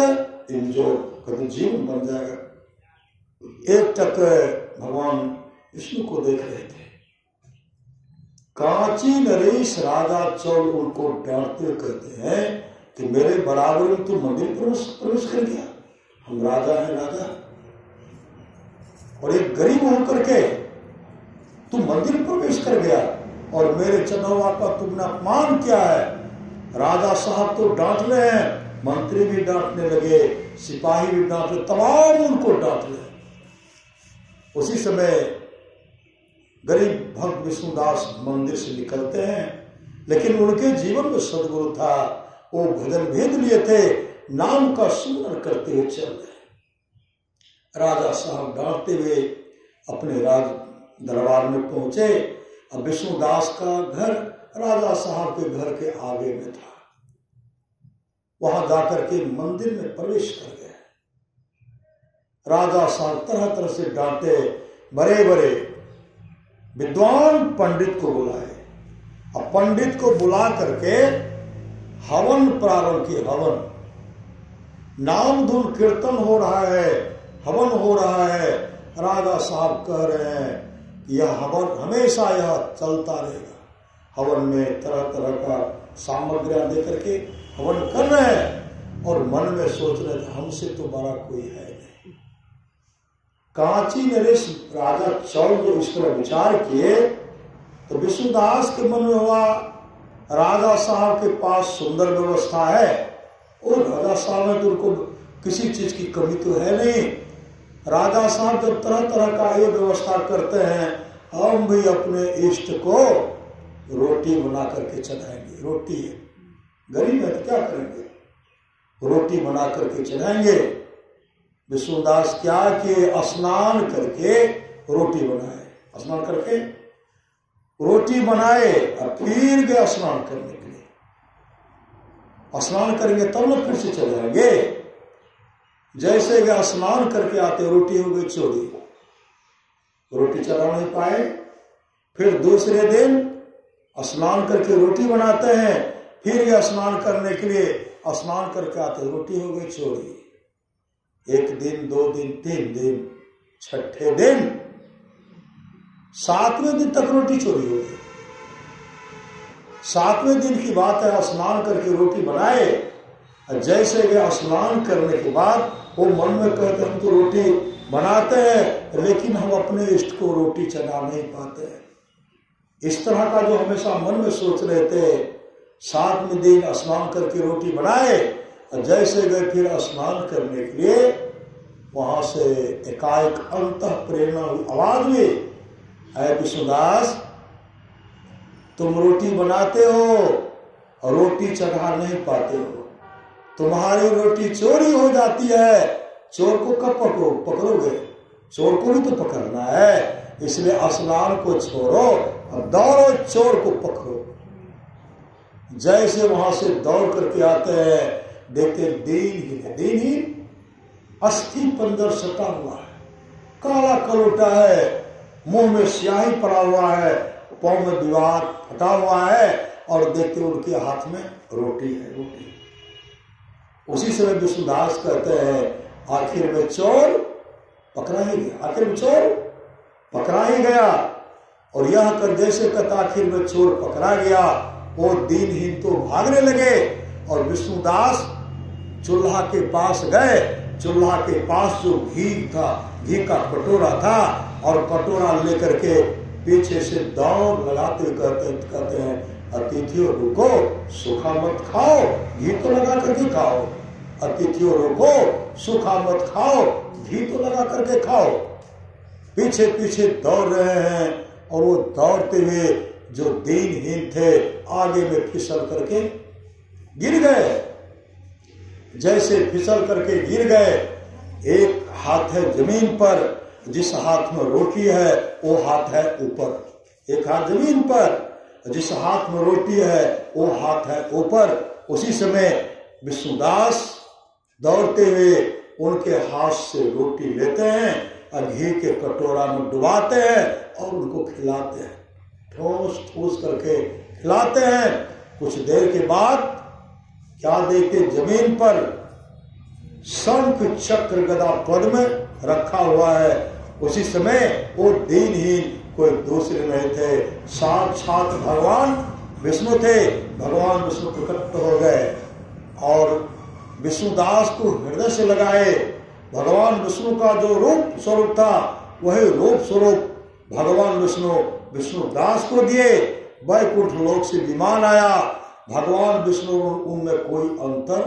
इंजोर, कभी जीवन बन जाएगा। एक टक भगवान विष्णु को देख रहे थे। कांची नरेश राजा चौल उनको डांटते कहते हैं कि मेरे बराबर में तू मंदिर प्रवेश कर गया, हम राजा हैं, राजा, और एक गरीब होकर के तू मंदिर प्रवेश कर गया और मेरे चढ़ौआ का तुमने अपमान किया है। राजा साहब तो डांट रहे हैं, मंत्री भी डांटने लगे, सिपाही भी डांट रहे, तमाम उनको डांट रहे। उसी समय गरीब भक्त विष्णुदास मंदिर से निकलते हैं, लेकिन उनके जीवन में सदगुरु था, वो भजन भेद लिए थे, नाम का सुमरन करते हुए चल रहे। राजा साहब डांटते हुए अपने राज दरबार में पहुंचे। अब विष्णुदास का घर राजा साहब के घर के आगे में था, वहां जाकर के मंदिर में प्रवेश कर गए। राजा साहब तरह तरह से डांटे, बड़े बड़े विद्वान पंडित को बुलाए। अब पंडित को बुला करके हवन प्रारंभ किए, हवन, नाम धुन कीर्तन हो रहा है, हवन हो रहा है। राजा साहब कह रहे हैं यह हवन हमेशा यह चलता रहेगा। हवन में तरह तरह का सामग्रियां दे करके हवन कर रहे हैं और मन में सोच रहे थे हमसे तो बड़ा कोई है नहीं। कांची नरेश राजा चौल जो इस तरह विचार किए तो विष्णुदास के मन में हुआ राजा साहब के पास सुंदर व्यवस्था है और राजा साहब में तो उनको किसी चीज की कमी तो है नहीं। राजा साहब जब तरह तरह का ये व्यवस्था करते हैं, हम भी अपने इष्ट को रोटी बना करके चढ़ाएंगे। रोटी है, गरीब है तो क्या करेंगे, रोटी बना करके चढ़ाएंगे। विष्णुदास क्या किए, स्नान करके रोटी बनाए, स्नान करके रोटी बनाए और फिर गए स्नान करने के लिए। स्नान करेंगे तब ना फिर से चढ़ाएंगे। जैसे गए स्नान करके आते रोटी हो गई चोरी, रोटी चढ़ा नहीं पाए। फिर दूसरे दिन स्नान करके रोटी बनाते हैं, फिर ये स्नान करने के लिए स्नान करके आते रोटी हो गई चोरी। 1 दिन 2 दिन 3 दिन छठे दिन 7वें दिन तक रोटी चोरी हो गई। 7वें दिन की बात है, स्नान करके रोटी बनाए। जैसे वे स्नान करने के बाद वो मन में कहते हम तो रोटी बनाते हैं लेकिन हम अपने इष्ट को रोटी चढ़ा नहीं पाते हैं। इस तरह का जो हमेशा मन में सोच रहे थे, 7वें दिन स्नान करके रोटी बनाए और जैसे गए फिर स्नान करने के लिए, वहां से एकाएक अंतः प्रेरणा आवाज हुई, है विष्णुदास तुम रोटी बनाते हो और रोटी चढ़ा नहीं पाते हो, तुम्हारी रोटी चोरी हो जाती है। चोर को कब पकड़ोगे? चोर को भी तो पकड़ना है, इसलिए स्नान को छोड़ो और दौड़ो चोर को पकड़ो। जैसे वहां से दौड़ करके आते हैं, देखते दीनहीन अस्थि पंजर सटा हुआ है, काला कलोटा है, मुंह में स्याही पड़ा हुआ है, पांव में दीवार फटा हुआ है और देखते उनके हाथ में रोटी है। रोटी उसी समय विष्णुदास कहते हैं आखिर में चोर पकड़ा ही गया। आखिर में चोर पकड़ा ही गया। और यह कर जैसे कहता आखिर में चोर पकड़ा गया, वो दीनहीन तो भागने लगे और विष्णुदास चूल्हा के पास गए। चूल्हा के पास जो घी था, घी का कटोरा था और कटोरा लेकर के पीछे से दौड़ लगाते कहते हैं अतिथियों रुको, सूखा मत खाओ, घी तो लगा करके खाओ। अतिथियों रुको, सूखा मत खाओ, घी तो लगा करके खाओ। पीछे पीछे दौड़ रहे हैं और वो दौड़ते हुए जो दीनहीन थे आगे में फिसल करके गिर गए। जैसे फिसल करके गिर गए, एक हाथ है जमीन पर, जिस हाथ में रोटी है वो हाथ है ऊपर। एक हाथ जमीन पर, जिस हाथ में रोटी है वो हाथ है ऊपर। उसी समय विष्णुदास दौड़ते हुए उनके हाथ से रोटी लेते हैं और घी के कटोरा में डुबाते हैं और उनको खिलाते हैं, ठोस ठोस करके खिलाते हैं। कुछ देर के बाद क्या देखते, जमीन पर शंख चक्र गदा पद में रखा हुआ है। उसी समय वो दीनहीन कोई दूसरे नहीं थे, साक्षात भगवान विष्णु थे। भगवान विष्णु प्रकट हो गए और विष्णुदास को हृदय से लगाए। भगवान विष्णु का जो रूप स्वरूप था वही रूप स्वरूप भगवान विष्णु विष्णुदास को दिए। वैकुंठ लोक से विमान आया, भगवान विष्णु उनमें कोई अंतर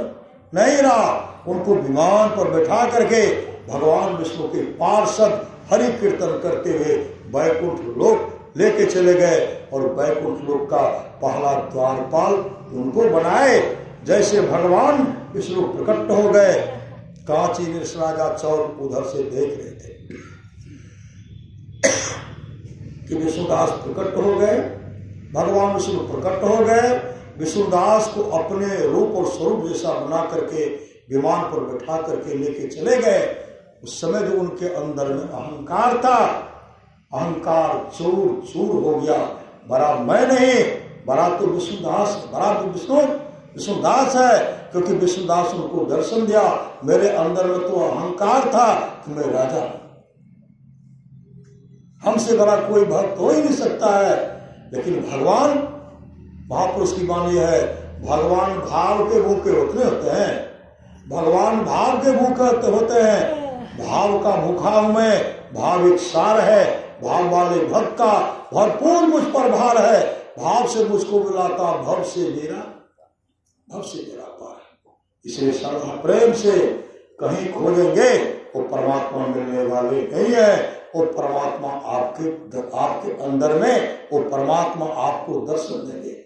नहीं रहा। उनको विमान पर बैठा करके भगवान विष्णु के पार्षद हरि कीर्तन करते हुए वैकुंठ लोक लेके चले गए और वैकुंठ लोक का पहला द्वारपाल उनको बनाए। जैसे भगवान विष्णु प्रकट हो गए, कांची राजा चौर उधर से देख रहे थे कि विष्णुदास प्रकट हो गए। भगवान विष्णु प्रकट हो गए, विष्णुदास को अपने रूप और स्वरूप जैसा बना करके विमान पर बैठा करके लेके चले गए। उस समय जो उनके अंदर में अहंकार था, अहंकार चूर चूर हो गया। बड़ा मैं नहीं, बड़ा तो विष्णुदास, बड़ा तो विष्णुदास है, क्योंकि विष्णुदास उनको दर्शन दिया। मेरे अंदर में तो अहंकार था कि मैं राजा, हमसे बड़ा कोई भक्त हो ही नहीं सकता है। लेकिन भगवान, महापुरुष की वाणी है, भगवान भाव के भूखे होते हैं। भगवान भाव के भूखे होते हैं। भाव का भूखा हूं मैं, भाव एक सार है, भाव वाले भक्त का भरपूर मुझ पर भार है। भाव से मुझको मिलाता, भव से मेरा पार। इसलिए श्रद्धा प्रेम से कहीं खोजेंगे वो परमात्मा मिलने वाले नहीं है। वो परमात्मा आपके अंदर में, वो परमात्मा आपको दर्शन देंगे।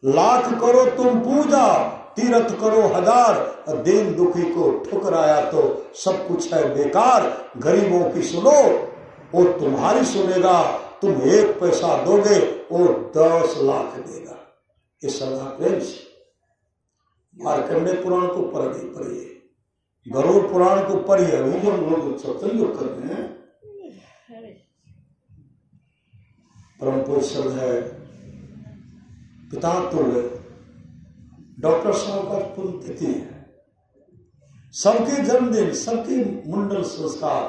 लाख करो तुम पूजा, तीर्थ करो हजार, दीन दुखी को ठुकराया तो सब कुछ है बेकार। गरीबों की सुनो, वो तुम्हारी सुनेगा। तुम 1 पैसा दोगे, वो 10 लाख देगा। इस श्रद्धा प्रेम से मार्कंडेय पुराण को पढ़िए, गरुड़ पुराण को पढ़िए। अभी जो लोग सत्संग कर रहे हैं, परम पूज्य है पिता तुल्य डॉक्टर साहब का पुण्यतिथि है। सबके जन्मदिन, सबके मुंडन संस्कार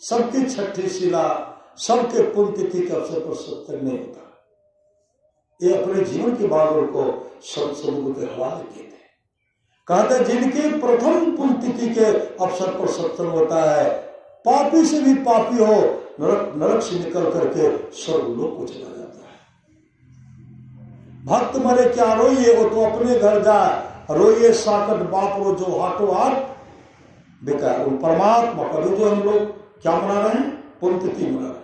सबकी छठी शिला, सबके पुण्यतिथि के अवसर पर सत्संग नहीं होता। ये अपने जीवन की बातों को सत्संग के हवाले किए थे। कहते जिनके प्रथम पुण्यतिथि के अवसर पर सत्संग होता है, पापी से भी पापी हो नरक से निकल करके स्वर्गलोक को चला जाता है। भक्त मरे क्या रोइए, वो तो अपने घर जाए, रोइए साकट बाप रो जो हाथों हाथ बेकार। उन परमात्मा का जो हम लोग क्या मना रहे हैं, पुण्यतिथि मना रहे हैं।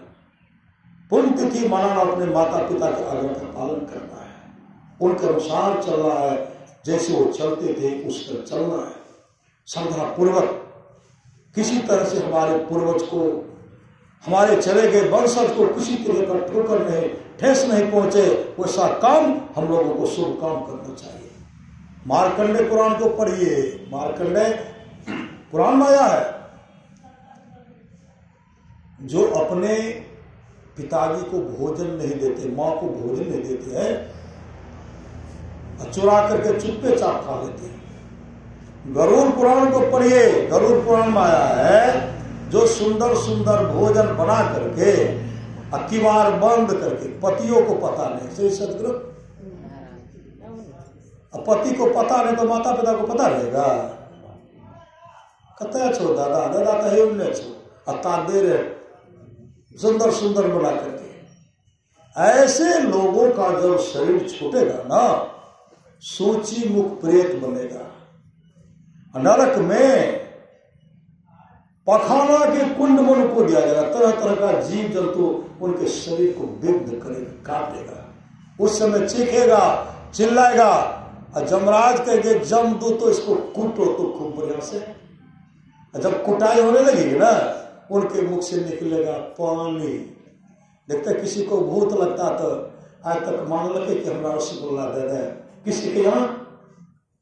पुण्यतिथि मनाना अपने माता पिता के आज्ञा का पालन करना है, उनके अनुसार चलना है, जैसे वो चलते थे उस पर चलना है। श्रद्धा पूर्वक किसी तरह से हमारे पूर्वज को, हमारे चले गए वंशज को किसी तरह का ठोकर नहीं, ठेस नहीं पहुंचे, वैसा काम हम लोगों को शुभ काम करना चाहिए। मार्कंडे पुराण को पढ़िए, मार्कंडे पुराण में आया है, जो अपने पिताजी को भोजन नहीं देते, माँ को भोजन नहीं देते हैं, चुरा करके चुप्पे चाप खा लेते हैं। गरुड़ पुराण को पढ़िए, गरुड़ पुराण में आया है, जो सुंदर सुंदर भोजन बना करके किवाड़ बंद करके, पतियों को पता नहीं, सही सदगुरु, पति को पता नहीं तो माता पिता को पता रहेगा। कतया छो दादा, दादा तो है उन्हें छो, अता दे रहे सुंदर सुंदर बना करके। ऐसे लोगों का जब शरीर छूटेगा ना, सूची मुख प्रेत बनेगा, नरक में पखाना के कुंड में उनको दिया जाएगा। तरह तरह का जीव जंतु उनके शरीर को विद्ध करेगा, काटेगा। उस समय चीखेगा, चिल्लाएगा, और जमराज कहेंगे जम दो तो इसको कूटो तो खूब बढ़िया से। जब कुटाई होने लगेगी ना, उनके मुख से निकलेगा पानी। देखते किसी को भूत लगता तो आज तक मान लगे कि हमारा रसगुल्ला दे रहे, किसी के यहाँ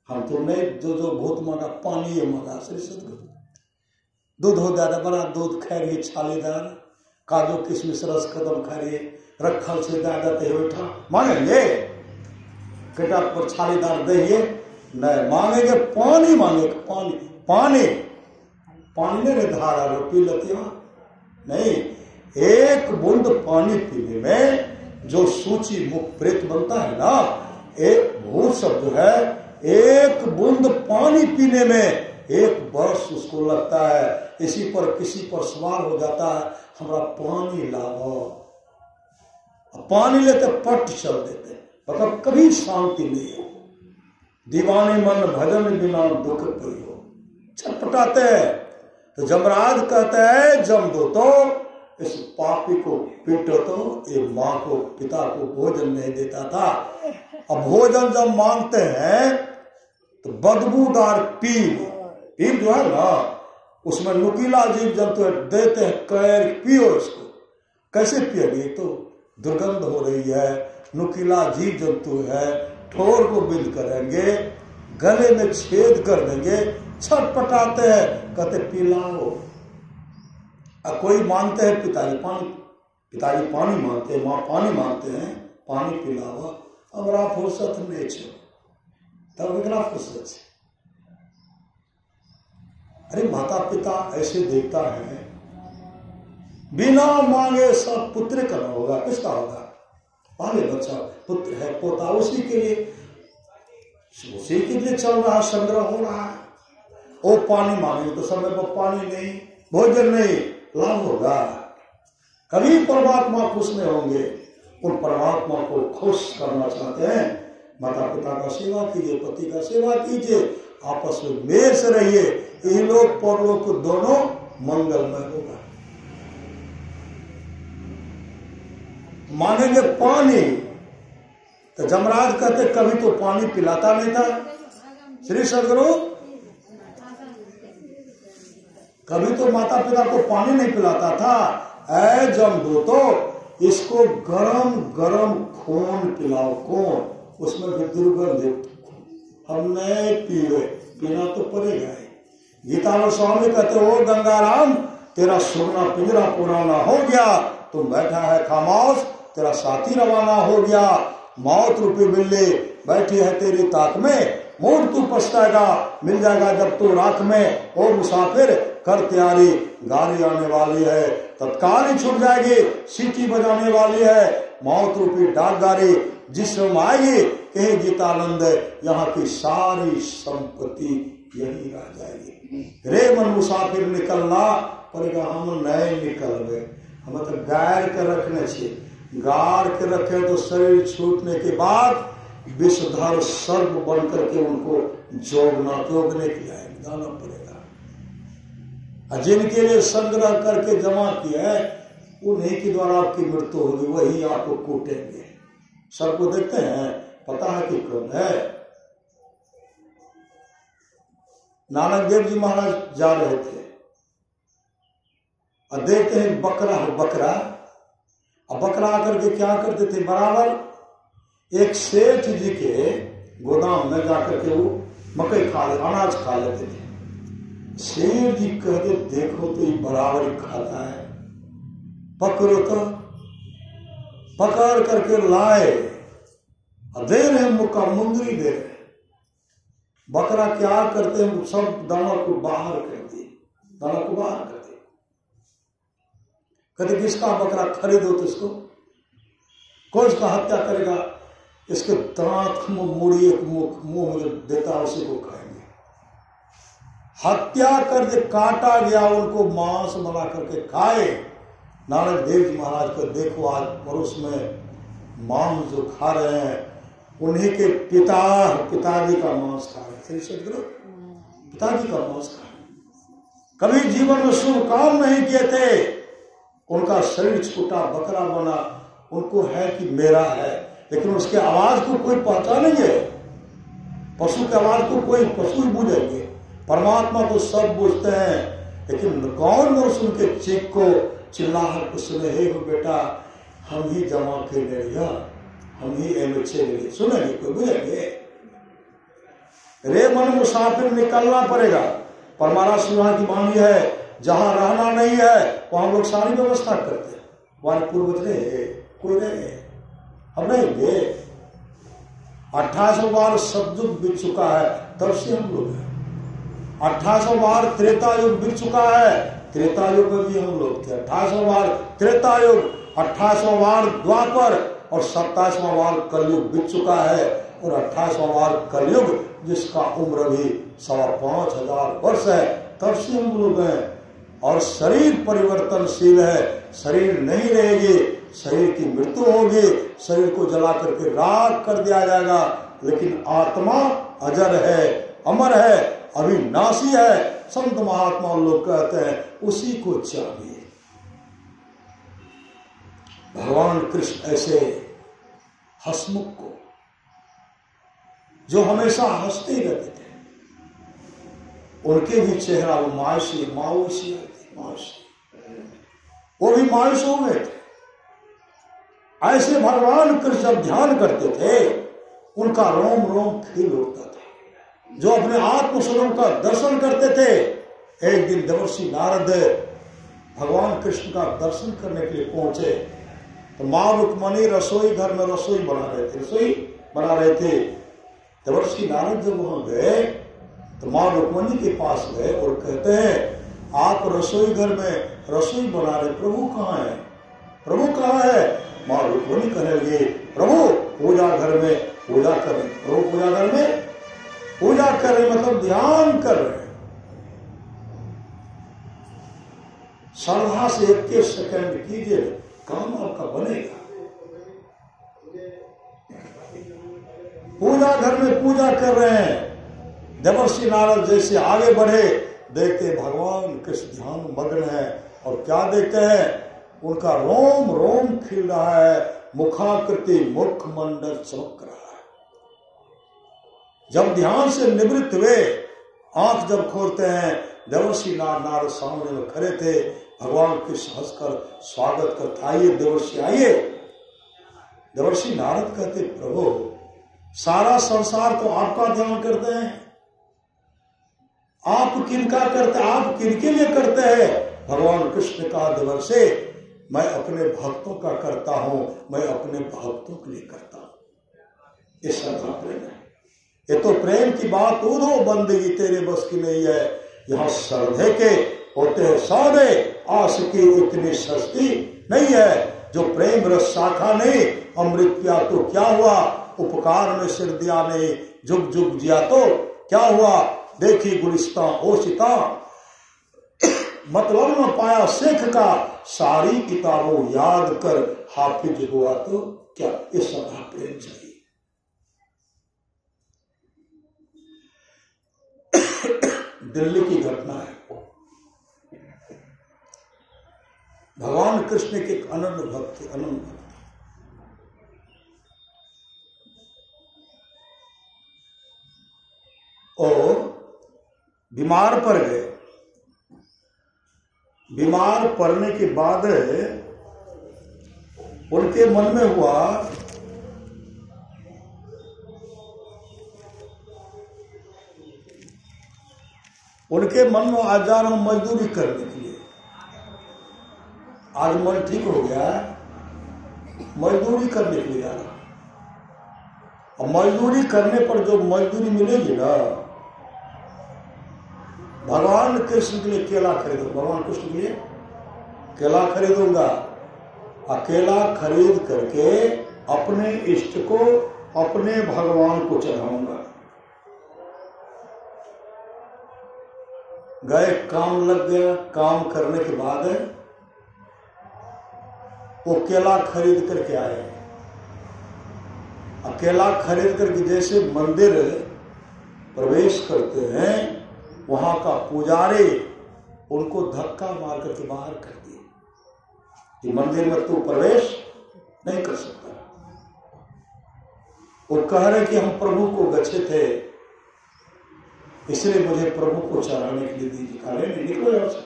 हम तो नहीं, जो भूत मांगा पानी ये मांगा, श्री सदगुरु दूध हो दादा, बड़ा दूध खा रही, छालीदार काजू किशमिश रस कदम खा रही, रखल से दादा ते बैठा मांगेंगे, केटा पर छालीदार दहिए नहीं मांगेंगे, पानी मांगेंगे, पानी पानी पानी ने धारा रो पी लेते हो नहीं। एक बूंद पानी पीने में जो सूची मुख प्रेत बनता है ना, एक भूत शब्द है, एक बूंद पानी पीने में 1 वर्ष उसको लगता है। इसी पर किसी पर सवार हो जाता है, हमारा पानी लाओ, पानी लेते पट चल देते, मतलब कभी शांति नहीं हो। दीवानी मन भजन बिना दुख पई हो, छटपटाते हैं। तो जमराज कहते हैं जम दो तो इस पापी को पीटो तो। ये माँ को पिता को भोजन नहीं देता था, अब भोजन जब मांगते हैं तो बदबूदार पीप जो है ना, उसमें नुकीला जीव जंतु देते हैं, कैर पियो इसको। कैसे पिएगी, तो दुर्गंध हो रही है, नुकीला जीव जंतु है, ठोर को बिंद करेंगे, गले में छेद कर देंगे, छटपटाते हैं, कहते पिलाओ। अब कोई मांगते हैं पिताजी पानी मांगते हैं, माँ पानी मांगते हैं, पानी पिलाओ। अब आप फुर्सत नहीं छो, तब इतना फुर्सत है। अरे माता पिता ऐसे देखता है, बिना मांगे सब पुत्र का होगा, किसका होगा, पाले बच्चा पुत्र है, पोता उसी के लिए चल रहा, संग्रह हो रहा है। वो पानी मांगे तो समय पर पानी नहीं, भोजन नहीं, लाभ होगा। कभी परमात्मा खुश नहीं होंगे। उन परमात्मा को खुश करना चाहते हैं, माता पिता का सेवा कीजिए, पति का सेवा कीजिए, आपस में मेल से रहिए, ये लोग परलोक दोनों मंगलमय होगा। मांगेंगे पानी तो जमराज कहते कभी तो पानी पिलाता नहीं था श्री सदगुरु, कभी तो माता पिता को पानी नहीं पिलाता था। ऐ जम दो तो इसको गरम गरम खून पिलाओ, खून उसमें भी दुर्गंध, हम नहीं पीवे, पीना तो पड़ेगा ही। गीता में स्वामी कहते हो गंगाराम तेरा सुरना पिंजरा पुराना हो गया, तुम बैठा है खामोश, तेरा साथी रवाना हो गया, मौत रूपी बिल्ली बैठी है तेरी ताक में, मूड तू पछताएगा, मिल जाएगा जब तू राख में। ओ मुसाफिर कर तैयारी, गाड़ी आने वाली है, तत्काल ही छूट जाएगी, सीटी बजाने वाली है, मौत रूपी डाक गाड़ी जिस समय आएगी कहीं गीतानंद यहाँ की सारी संपत्ति यही रह जाएगी। रे मन मुसाफिर निकलना पड़ेगा, हम नहीं निकल गए, हम तो गाड़ के रखने चाहिए, गाड़ के रखे तो शरीर छूटने के बाद विषधर सर्प बन करके उनको जोगने के लिए जाना पड़ेगा। जिनके लिए संग्रह करके जमा किया है उन्हीं के द्वारा आपकी मृत्यु होगी, वही आपको कूटेंगे। सर्प को देखते हैं, पता है कि कौन है? नानक देव जी महाराज जा रहे थे और देखते हैं बकरा हो, बकरा, और बकरा आकर के क्या करते थे, बराबर एक सेठ जी के गोदाम में जाकर के वो मकई खा ले, अनाज खा लेते थे। सेठ जी कहते देखो तो ये बराबर ही खाता है, पकड़ो तो। पकड़ करके लाए और दे रहे मुक्का, मुंदरी दे रहे। बकरा क्या करते हैं, सब दाना को बाहर कर दिए, दाना को बाहर कर दिए। कहते किसका बकरा खरीदो तो इसको, कौन इसका हत्या करेगा, इसके दांत मुड़ी एक मुंह में देता उसी को खाएंगे। हत्या कर दे, काटा गया, उनको मांस बना करके खाए। नानक देव जी महाराज को देखो आज पड़ोस में मांस जो खा रहे हैं उन्हीं के पिताजी का मांस खा रहे थे, पिताजी का मांस खा रहे। कभी जीवन में शुभ काम नहीं किए थे, उनका शरीर छूटा, बकरा बना, उनको है कि मेरा है, लेकिन उसके आवाज को कोई पहचानेंगे, पशु के आवाज को कोई पशु ही बूझेंगे, परमात्मा को सब बूझते हैं, लेकिन कौन मनुष्य उनके चीख को चिल्लाहट को सुने, हे बेटा हम ही जमा के ले लिया, हम ही एमएचए ले लिया, सुनेंगे कोई, बुझेंगे? रे मन मुसाफिर निकलना पड़ेगा। पर महाराज सुना की बाणी है, जहां रहना नहीं है वहां लोग सारी व्यवस्था करते हैं, वहां पूर्वज रहे, कोई रहे, हम रहेंगे। 1800 बार सतयुग बीत चुका है, तब से हम लोग हैं। 1800 बार त्रेता युग बीत चुका है, त्रेता युग में भी हम लोग थे। 1800 बार त्रेता युग, 1800 बार द्वापर और 27वां बार कलयुग बीत चुका है, और 28वां बार कलयुग जिसका उम्र भी 5,500 वर्ष है, तब से हम लोग हैं। और शरीर परिवर्तनशील है, शरीर नहीं रहेगी, शरीर की मृत्यु होगी, शरीर को जला करके राख कर दिया जाएगा, लेकिन आत्मा अजर है, अमर है, अविनाशी है। संत महात्मा लोग कहते हैं उसी को चाहिए। भगवान कृष्ण ऐसे हंसमुख को, जो हमेशा हंसते ही रहते थे, उनके भी चेहरा वो मायूसी वो भी मायूस हो गए थे। ऐसे भगवान कृष्ण जब ध्यान करते थे उनका रोम रोम खिल उठता था। जो अपने आत्मस्वरूप का दर्शन करते थे, एक दिन देवर्षि नारद भगवान कृष्ण का दर्शन करने के लिए पहुंचे, तो मां रुक्मणी रसोई घर में रसोई बना रहे थे। देवर्षि नारद जब वहां गए तो मां रुक्मणी के पास गए और कहते हैं आप रसोई घर में रसोई बना रहे, प्रभु कहाँ है, प्रभु कहाँ है? मां रुक्मणी कहने लगे प्रभु पूजा घर में पूजा कर रहे। प्रभु पूजा घर में पूजा कर रहे मतलब ध्यान कर रहे। श्रद्धा से 21 सेकंड कीजिए, काम आपका बनेगा। पूजा घर में पूजा कर रहे हैं। देवर्षि नारद जैसे आगे बढ़े, देखते भगवान कृष्ण ध्यान मग्न है, और क्या देखते हैं, उनका रोम रोम खिल रहा है, मुखाकृति मुखमंडल चमक रहा है। जब ध्यान से निवृत्त हुए, आंख जब खोलते हैं, देवर्षि नारद सामने में खड़े थे। भगवान कृष्ण हंसकर स्वागत करते, आइए देवर्षि आइए। देवर्षि नारद कहते प्रभु सारा संसार तो आपका ध्यान करते हैं, आप किनका करते, आप किनके लिए करते हैं? भगवान कृष्ण का देवर्षि मैं अपने भक्तों का करता हूं, मैं अपने भक्तों के लिए करता हूं। ये श्रद्धा प्रेम है, ये तो प्रेम की बात उधो, बंदगी तेरे बस की नहीं है। यहाँ श्रद्धे के होते हैं सौदे, आशिकी इतनी सस्ती नहीं है। जो प्रेम रस शाखा नहीं, अमृत पिया तो क्या हुआ, उपकार में सिर दिया नहीं, जुग जुग जिया तो क्या हुआ। देखी गुलिस्तां ओशिता, मतलब न पाया शेख का, सारी किताबों याद कर हाफिज हुआ तो क्या। ये सदा प्रेम चाहिए। दिल्ली की घटना है। भगवान कृष्ण के एक अनन्य भक्त और बीमार पड़ गए। बीमार पड़ने के बाद उनके मन में हुआ आज जा रहा हूं मजदूरी करने के लिए। आज मन ठीक हो गया, मजदूरी करने के लिए जा रहा। और मजदूरी करने पर जो मजदूरी मिलेगी ना, भगवान कृष्ण के लिए केला खरीदूंगा। भगवान कृष्ण के लिए केला खरीदूंगा। अकेला खरीद करके अपने इष्ट को, अपने भगवान को चढ़ाऊंगा। गए, काम लग गया। काम करने के बाद वो केला खरीद करके आए। अकेला खरीद करके जैसे मंदिर प्रवेश करते हैं, वहां का पुजारी उनको धक्का मार करके बाहर कर दिए कि मंदिर में तू प्रवेश नहीं कर सकता। वो कह रहे कि हम प्रभु को गच्छे थे, इसलिए मुझे प्रभु को चढ़ाने के लिए दीजिए। खाने नहीं, निकलो यहां से।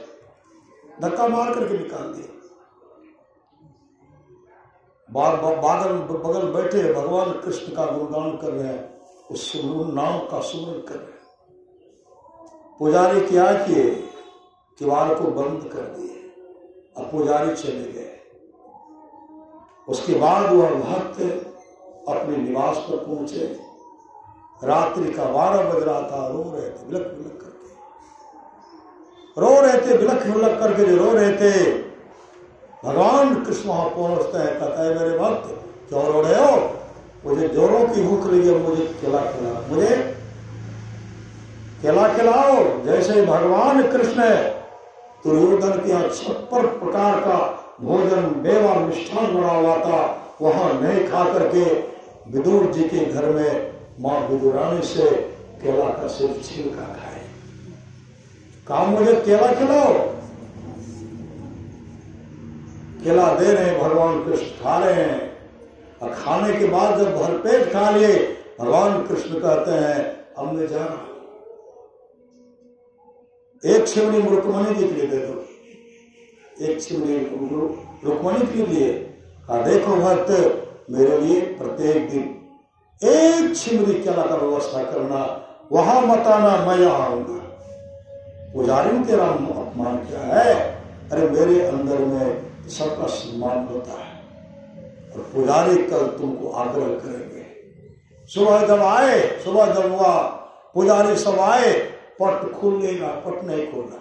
धक्का मार करके निकाल दिया। बादल बगल बैठे भगवान कृष्ण का गुणगान कर रहे हैं, उस नाम का सुमरन कर रहे हैं। पुजारी क्या किए, किवाड़ को बंद कर दिए। अब पुजारी चले गए। उसके बाद वह भक्त अपने निवास पर पहुंचे। रात्रि का 12 बज रहा था। रो रहे थे बिलख बिलख करके, रो रहे थे बिलख बिलख करके। जो रो रहे थे, भगवान कृष्ण वहां पहुंचते हैं। कहता है मेरे भक्त क्यों रो रहे हो, मुझे जोरों की भूख लगी है, मुझे केला खिलाओ, मुझे केला खिलाओ। जैसे भगवान कृष्ण दुर्योधन के यहाँ 56 प्रकार का भोजन मेवा मिष्ठान बना हुआ था, वहां नहीं खा करके विदुर जी के घर में मां विदुरानी से केला का सिर्फ छिलका खाए। कहा मुझे केला खिलाओ। केला दे रहे हैं, भगवान कृष्ण खा रहे हैं। और खाने के बाद जब भरपेट खा लिए, भगवान कृष्ण कहते हैं अब मैं जा रहा हूं, एक छिमड़ी रुक्मणी जी के लिए दे दो। एक छिमड़ी रुक्मणी के लिए कहा देखो भक्त, मेरे लिए प्रत्येक दिन एक छिमड़ी केला का व्यवस्था करना, वहां मत आना, मैं यहां आऊंगा। पुजारी ने तेरा अपमान किया है। अरे मेरे अंदर में सबका सम्मान होता है, और पुजारी कल तुमको आग्रह करेंगे। सुबह जब आए, सुबह जब हुआ, पुजारी सब आए, पट खुलेगा, पट नहीं खोला।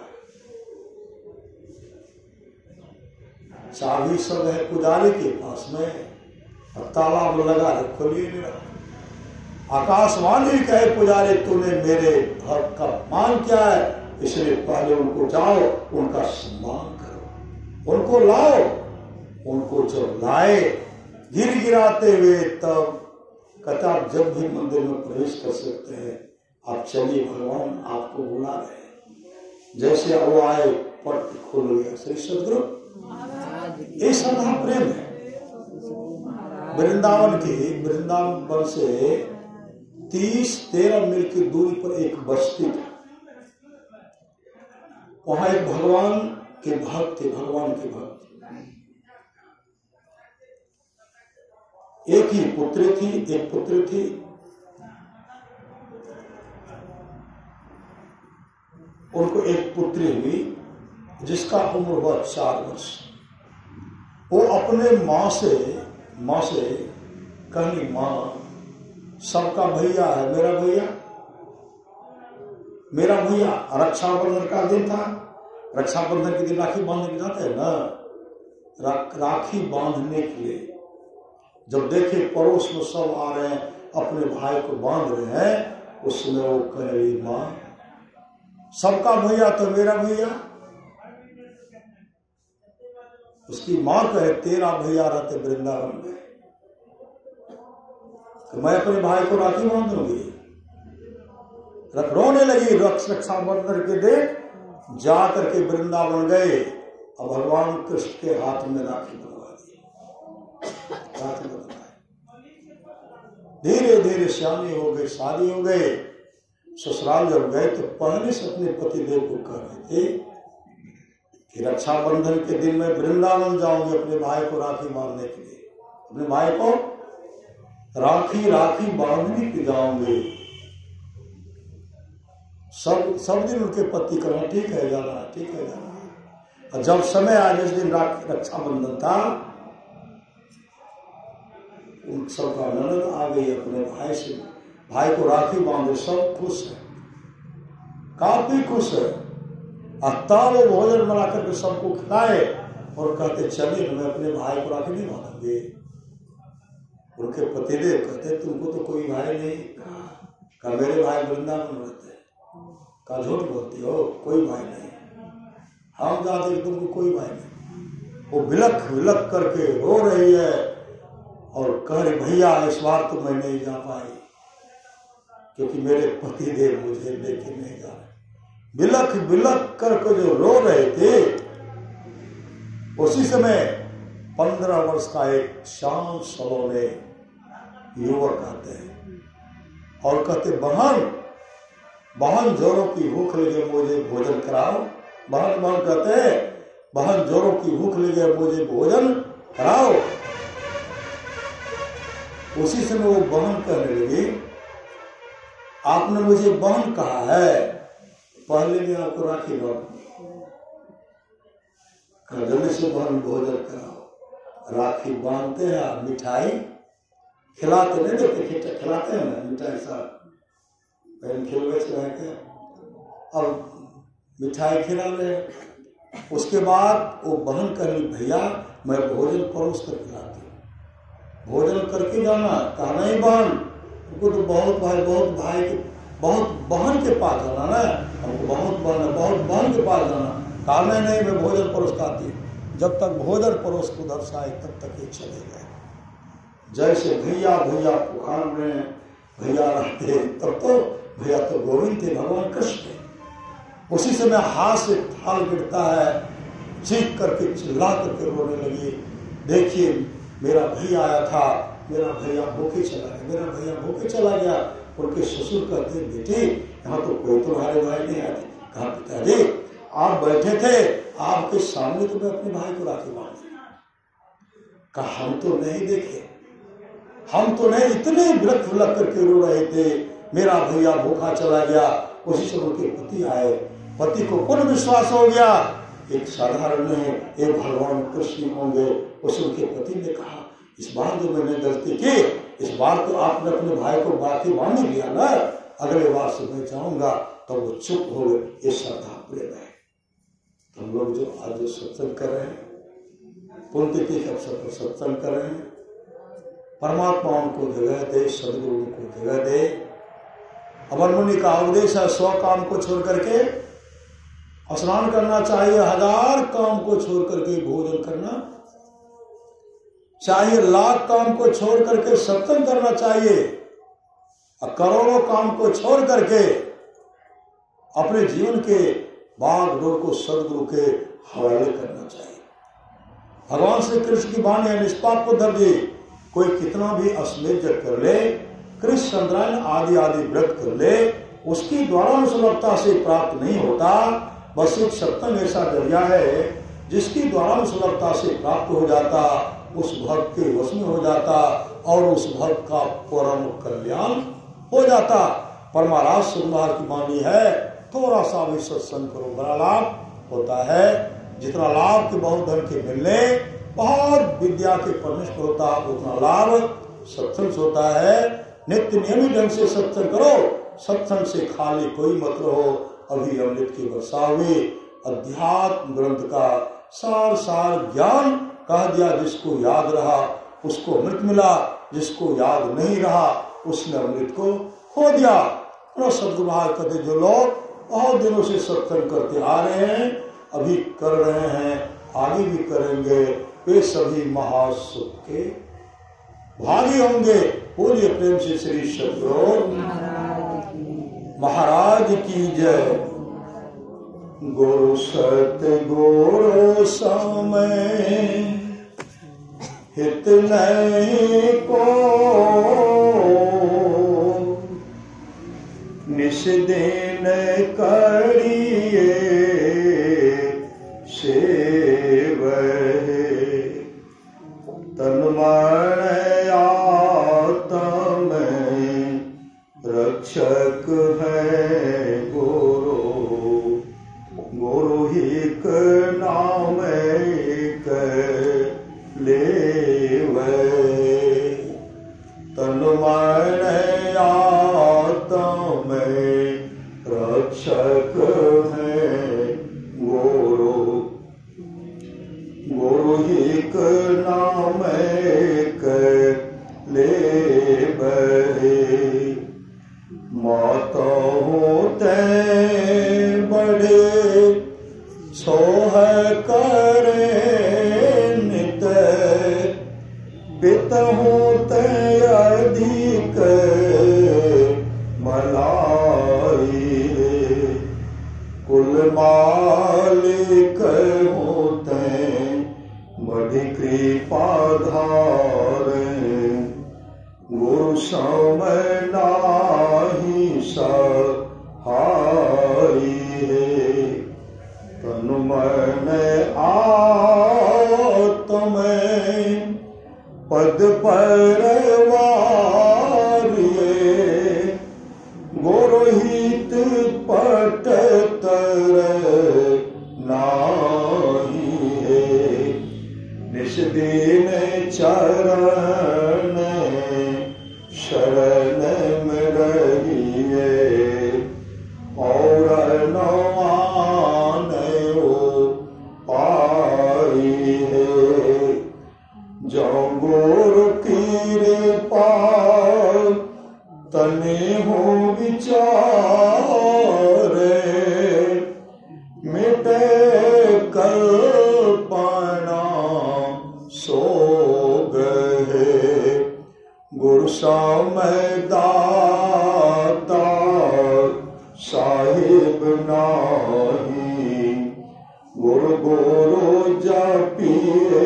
चाबी सब है पुजारी के पास में, और ताला लगा है, खोलिए नहीं रहा। आकाशवाणी कहे पुजारी तूने मेरे हक का मान किया है, इसलिए पहले उनको जाओ, उनका सम्मान करो, उनको लाओ। उनको जब लाए गिर गिराते हुए, तब कहता आप जब भी मंदिर में प्रवेश कर सकते हैं, आप चलिए, भगवान आपको बुला रहे हैं। जैसे वो आए, पट खुल गया। श्री सदगुरु, ये सदा प्रेम है। वृंदावन से 30-13 मील की दूरी पर एक बस्ती था। वहां एक भगवान के भक्त थे, भगवान के भक्त। एक ही पुत्री थी, एक पुत्री थी। उनको एक पुत्री हुई जिसका उम्र हुआ 4 वर्ष। वो अपने माँ से कहनी, माँ सबका भैया है, मेरा भैया मेरा भैया, रक्षाबंधन का दिन था, रक्षाबंधन के दिन राखी बांधने के जाते हैं ना, राखी बांधने के लिए जब देखे पड़ोस में सब आ रहे हैं, अपने भाई को बांध रहे हैं, उस समय वो कह रही, माँ सबका भैया तो मेरा भैया। उसकी माँ कहे, तेरा भैया रहते वृंदावन में तो मैं अपने भाई को राखी बांधूंगी। रोने लगी। रक्षाबंधन के दिन जा करके वृंदावन गए और भगवान कृष्ण के हाथ में राखी बनवा दी, राखी बनवाई। धीरे धीरे शादी हो गई, शादी हो गए। ससुराल जब गए तो पहले से अपने पतिदेव को कह रहे थे कि रक्षाबंधन के दिन मैं वृंदावन जाऊंगी अपने भाई को राखी बांधने के लिए, अपने भाई को राखी बांधने के जाऊंगे। सब दिन उनके पति कहना, ठीक है जाना, ठीक है जाना। और जब समय आया, जिस दिन रक्षाबंधन था, उन सबका ननद आ गई अपने भाई को राखी बांधे। सब खुश है, काफी खुश है। तब वो भोजन बना करके सबको खिलाए और कहते, चलिए मैं अपने भाई को राखी नहीं बांधूंगी। उनके पतिदेव कहते, तुमको तो कोई भाई नहीं। कहा मेरे भाई वृंदावन रहते हैं। का झूठ बोलती हो, कोई भाई नहीं, हम जाते तुमको कोई भाई नहीं। वो बिलख बिलख करके रो रही है और कह रही, भैया इस बार तो मैं नहीं जा पाई क्योंकि मेरे पतिदेव मुझे लेके नहीं जा रहे। बिलख बिलख करके जो रो रहे थे, उसी समय 15 वर्ष का एक शाम सलोने युवक आते हैं और कहते, बहन जोरों की भूख लगे मुझे भोजन कराओ। बहन कहते हैं, बहन जोरों की भूख लगे मुझे भोजन कराओ। उसी समय वो बहन कहने लगी, आपने मुझे बहन कहा है, पहले भी आपको राखी बांधो। जल्दी से बहन भोजन कराओ। राखी बांधते हैं, आप मिठाई खिलाते नहीं, देते खिलाते हैं ना मिठाई साथ खिलवे के और मिठाई खिला रहे। उसके बाद वो बहन कर ली, भैया मैं भोजन परोस कर खिलाती हूँ, भोजन करके जाना। कहा नहीं बहन, उनको तो बहुत बहन के पास जाना ना, हमको बहुत बहन के पास जाना। कहा नहीं मैं भोजन परोस खाती हूँ। जब तक भोजन परोस को उधर से आए तब तक ये चले गए। जैसे भैया पुकार रहे हैं, भैया रहते तब तो भैया तो गोविंद थे, भगवान कृष्ण थे। उसी समय हाथ से थाल गिरता है, चीख करके चिल्ला करके रोने लगी, देखिए मेरा भैया आया था, मेरा भैया भूखे चला गया। उनके ससुर कहते, बेटी यहाँ तो कोई तुम्हारे भाई नहीं आते। कहा पिताजी आप बैठे थे, आपके सामने तो मैं अपने भाई को राखी बांधी। कहा हम तो नहीं देखे, हम तो नहीं, इतने विलख विलख करके रो रहे थे, मेरा भैया भूखा चला गया। उसी से उनके पति आए, पति को पूर्ण विश्वास हो गया एक साधारण नहीं, एक भगवान कृष्ण होंगे। उस उनके पति ने कहा, इस बार जो मैंने गलती की, इस बार तो आपने अपने भाई को राखी बांध दिया ना, अगले बार से मैं जाऊंगा तो वो चुप हो गए। ये श्रद्धा प्रेम है। हम लोग जो आज जो सत्संग कर रहे हैं, पुण्यतिथि के अवसर पर सत्संग कर रहे हैं, परमात्मा उनको जगह दे, सदगुरु उनको जगह दे। अमर मुनि का उपदेश है, 100 काम को छोड़ करके स्नान करना चाहिए, 1000 काम को छोड़ करके भोजन करना चाहिए, 1,00,000 काम को छोड़ करके सत्संग करना चाहिए, और करोड़ों काम को छोड़ करके अपने जीवन के बाग डोर को सदगुरु के हवाले करना चाहिए। भगवान श्री कृष्ण की वाणी है, निष्पाप को दर्जे, कोई कितना भी अश्लील कर ले, कृष्ण चंद्रायण आदि व्रत कर ले, उसकी द्वारा सुलभता से प्राप्त नहीं होता। बस एक सत्संग ऐसा दरिया है जिसकी द्वारा सुलभता से प्राप्त हो जाता, उस भक्त के वश में हो जाता और उस भक्त का परम कल्याण हो जाता। परमाराज सुंदर की वाणी है, थोड़ा सा भी सत्संग करो बड़ा लाभ होता है। जितना लाभ के बहुत धन के मिलने, बहुत विद्या के परमेश होता, उतना लाभ सत्संग होता है। नित्य नियमित ढंग से सत्संग करो, सत्संग से खाली कोई मत रहो। अभी अमृत के बरसावे अध्यात्म ग्रंथ का सार सार ज्ञान कह दिया। जिसको याद रहा उसको अमृत मिला, जिसको याद नहीं रहा उसने अमृत को खो दिया। और सदगुरु महाराज कहते जो लोग बहुत दिनों से सत्संग करते आ रहे हैं, अभी कर रहे हैं, आगे भी करेंगे, वे सभी महासुख के भागी होंगे। बोलिए प्रेम से श्री सद्गुरु महाराज की जय। गुरु सतगुरु समय हित नहीं को, निस दिन करिए सेवहे। तन मन आत्म रक्षक है गुरु, गुरु ही नाम लेवे। तन मन आत्म रक्षक है गुरु, गुरु ही नाम लेवे। माता होते बड़े सोह करे नित, पिता होते अधिक मलाई। कुल मालिक होते बड़ी कृपा धारे, गुरु समय नाही सहाई। तन मन आत्म पद परवारिये, गुरु हित पट तर नाही। निस दिन चरण शरण में रहिए, और नवान पाई है। जो गुरु कृपा तने हो विचारे, मिटे कल्पना सोग है। गुरु समय दाता साहिब नाही, गुरु गुरु जपिए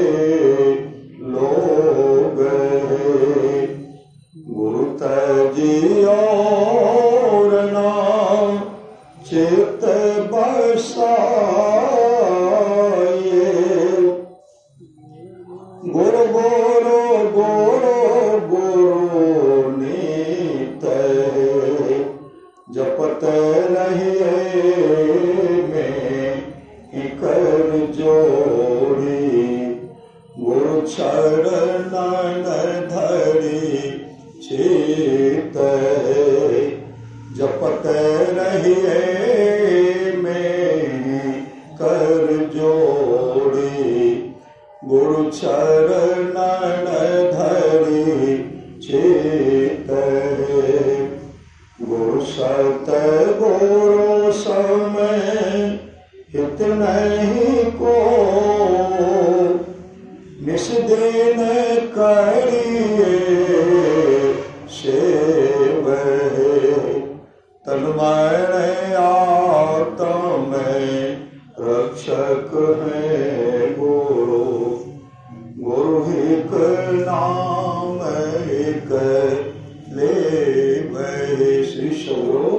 लोग है। गुरु तजी और नाम चित बसाए, गुरु गुरु गुरु गुरु नीत जपत रहिए में कर जोड़ी। गुरु चरण धरी चित, जपत रहिए में कर जोड़ी। गुरु चरण धरी चित, गुरु सत गुरु समय हित नहीं को, निस दिन करिए सेवहे। तन मन आत्म रक्षक है गुरु, गुरु हिक नाम एक लेवे। श्री सद्गुरु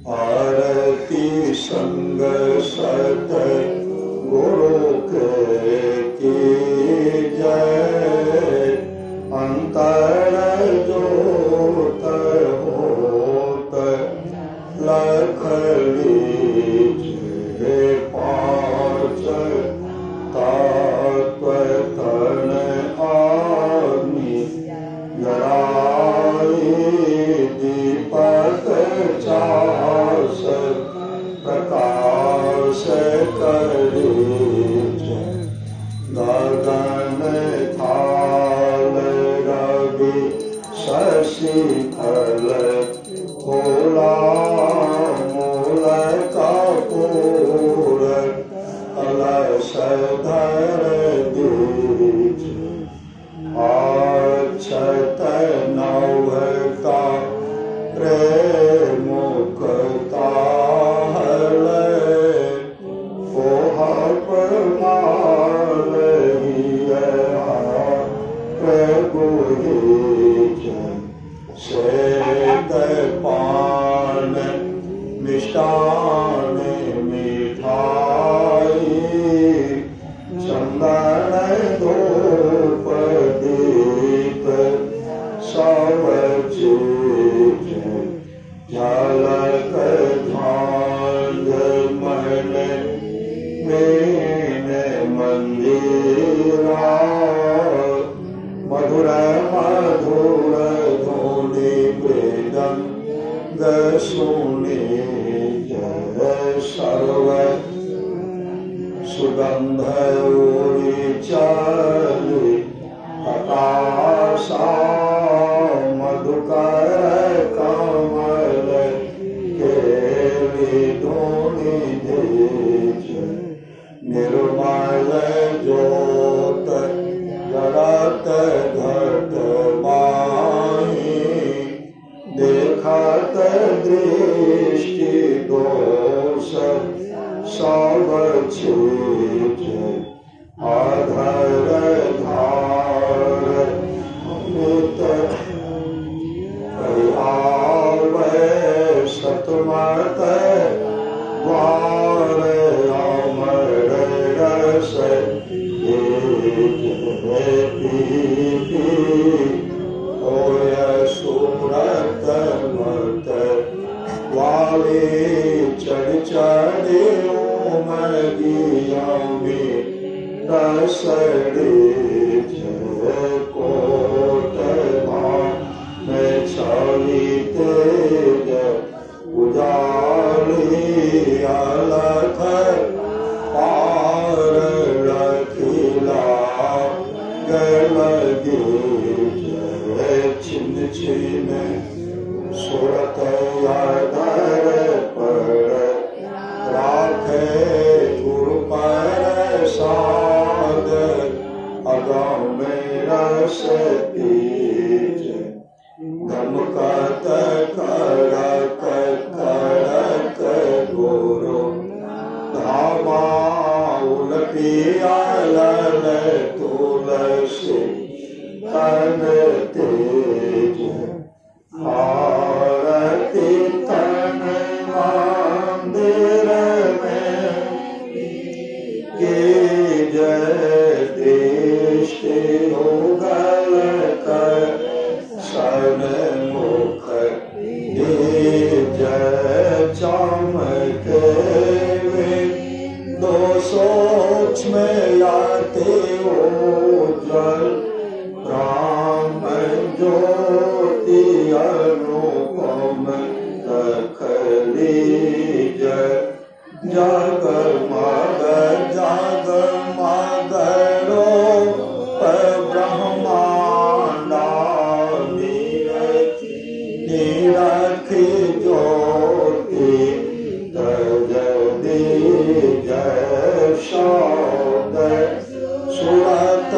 आरती संग सत गुरु की जय। अंतर जोत होत लख लीजे पाँच, तात्व तन आदमी मुक्ता पोहा परमाल प्रभु सेद पान मिष्टान मिठाई चंदन धूप दीप सब चीज झलक झांझ मन में मंदिरा मधुर मधुर धुनि मृदंग सुनि जय सर्व सुगंध उड़ी चली आकाशा मधुकर कमल केली धुनि दीज निर्मल ज्योत जगत घट बाही देखत दृष्टि दोष सब चीज आधर धार अमृत आवे सतमत द्वार अमर रस होय सूरत मत वाले चढ़ चढ़े मगिया में रसड़े जय कोट में छवि तेज उजाली अलख पार रखिला गलगे जय छिन छिन सुरत यादर पर राखे गुरु पर साद अगम में रस तीज गमकत करक करक गुरु धामा उलटिया लल तुलसी तन तेज आरती तन मंदिर में के जय दृष्टि हो गल कर सन्मुख जय चमके दो सोच में आते उज्जवल राम ज्योति अनुपम रख लीजय जगमग जगमग रूप ब्रह्मांडा निरखि ज्योति तजदि जय शब्द सुरत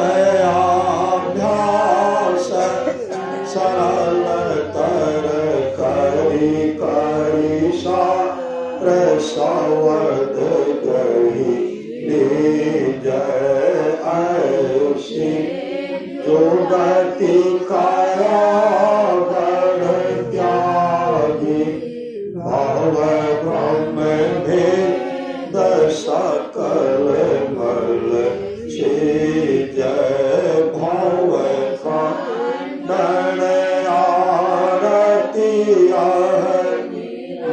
आभ्यास सरल तर करी करी सा प्रसवद गही जय ऐसी जो गति काया गढ़ त्यागी भव ब्रह्म भेद सकल मल जय भव खंडन आरती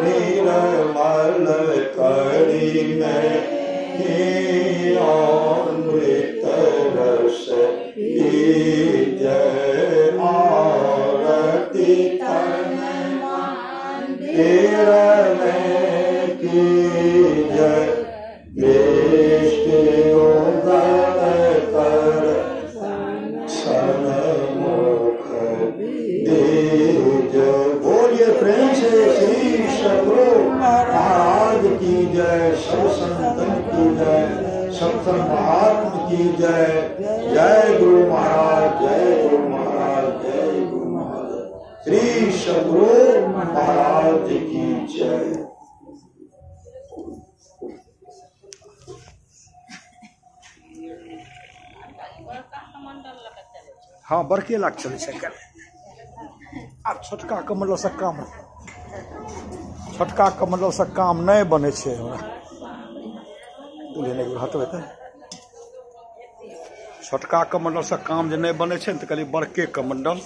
निर्मल करी में अमृत रस जय आरती तन मंदिर में की जय दृष्टि गल कर सन्मुख दीज। बोलिए प्रेम से श्री सद्गुरु महाराज की जय, सब संतन की जय, सब महात्मा की जय। जय गुरु महाराज, जय गुरु महाराज, जय गुरु महाराज। श्री सद्गुरु महाराज की जय। हाँ बड़के लाख चले से आब छोटका कमल से काम छोटका कमल से काम नहीं बने छे हटबे तो छोटका कमंडल से काम जो नहीं बने छे तो कहलिए बड़के कमंडल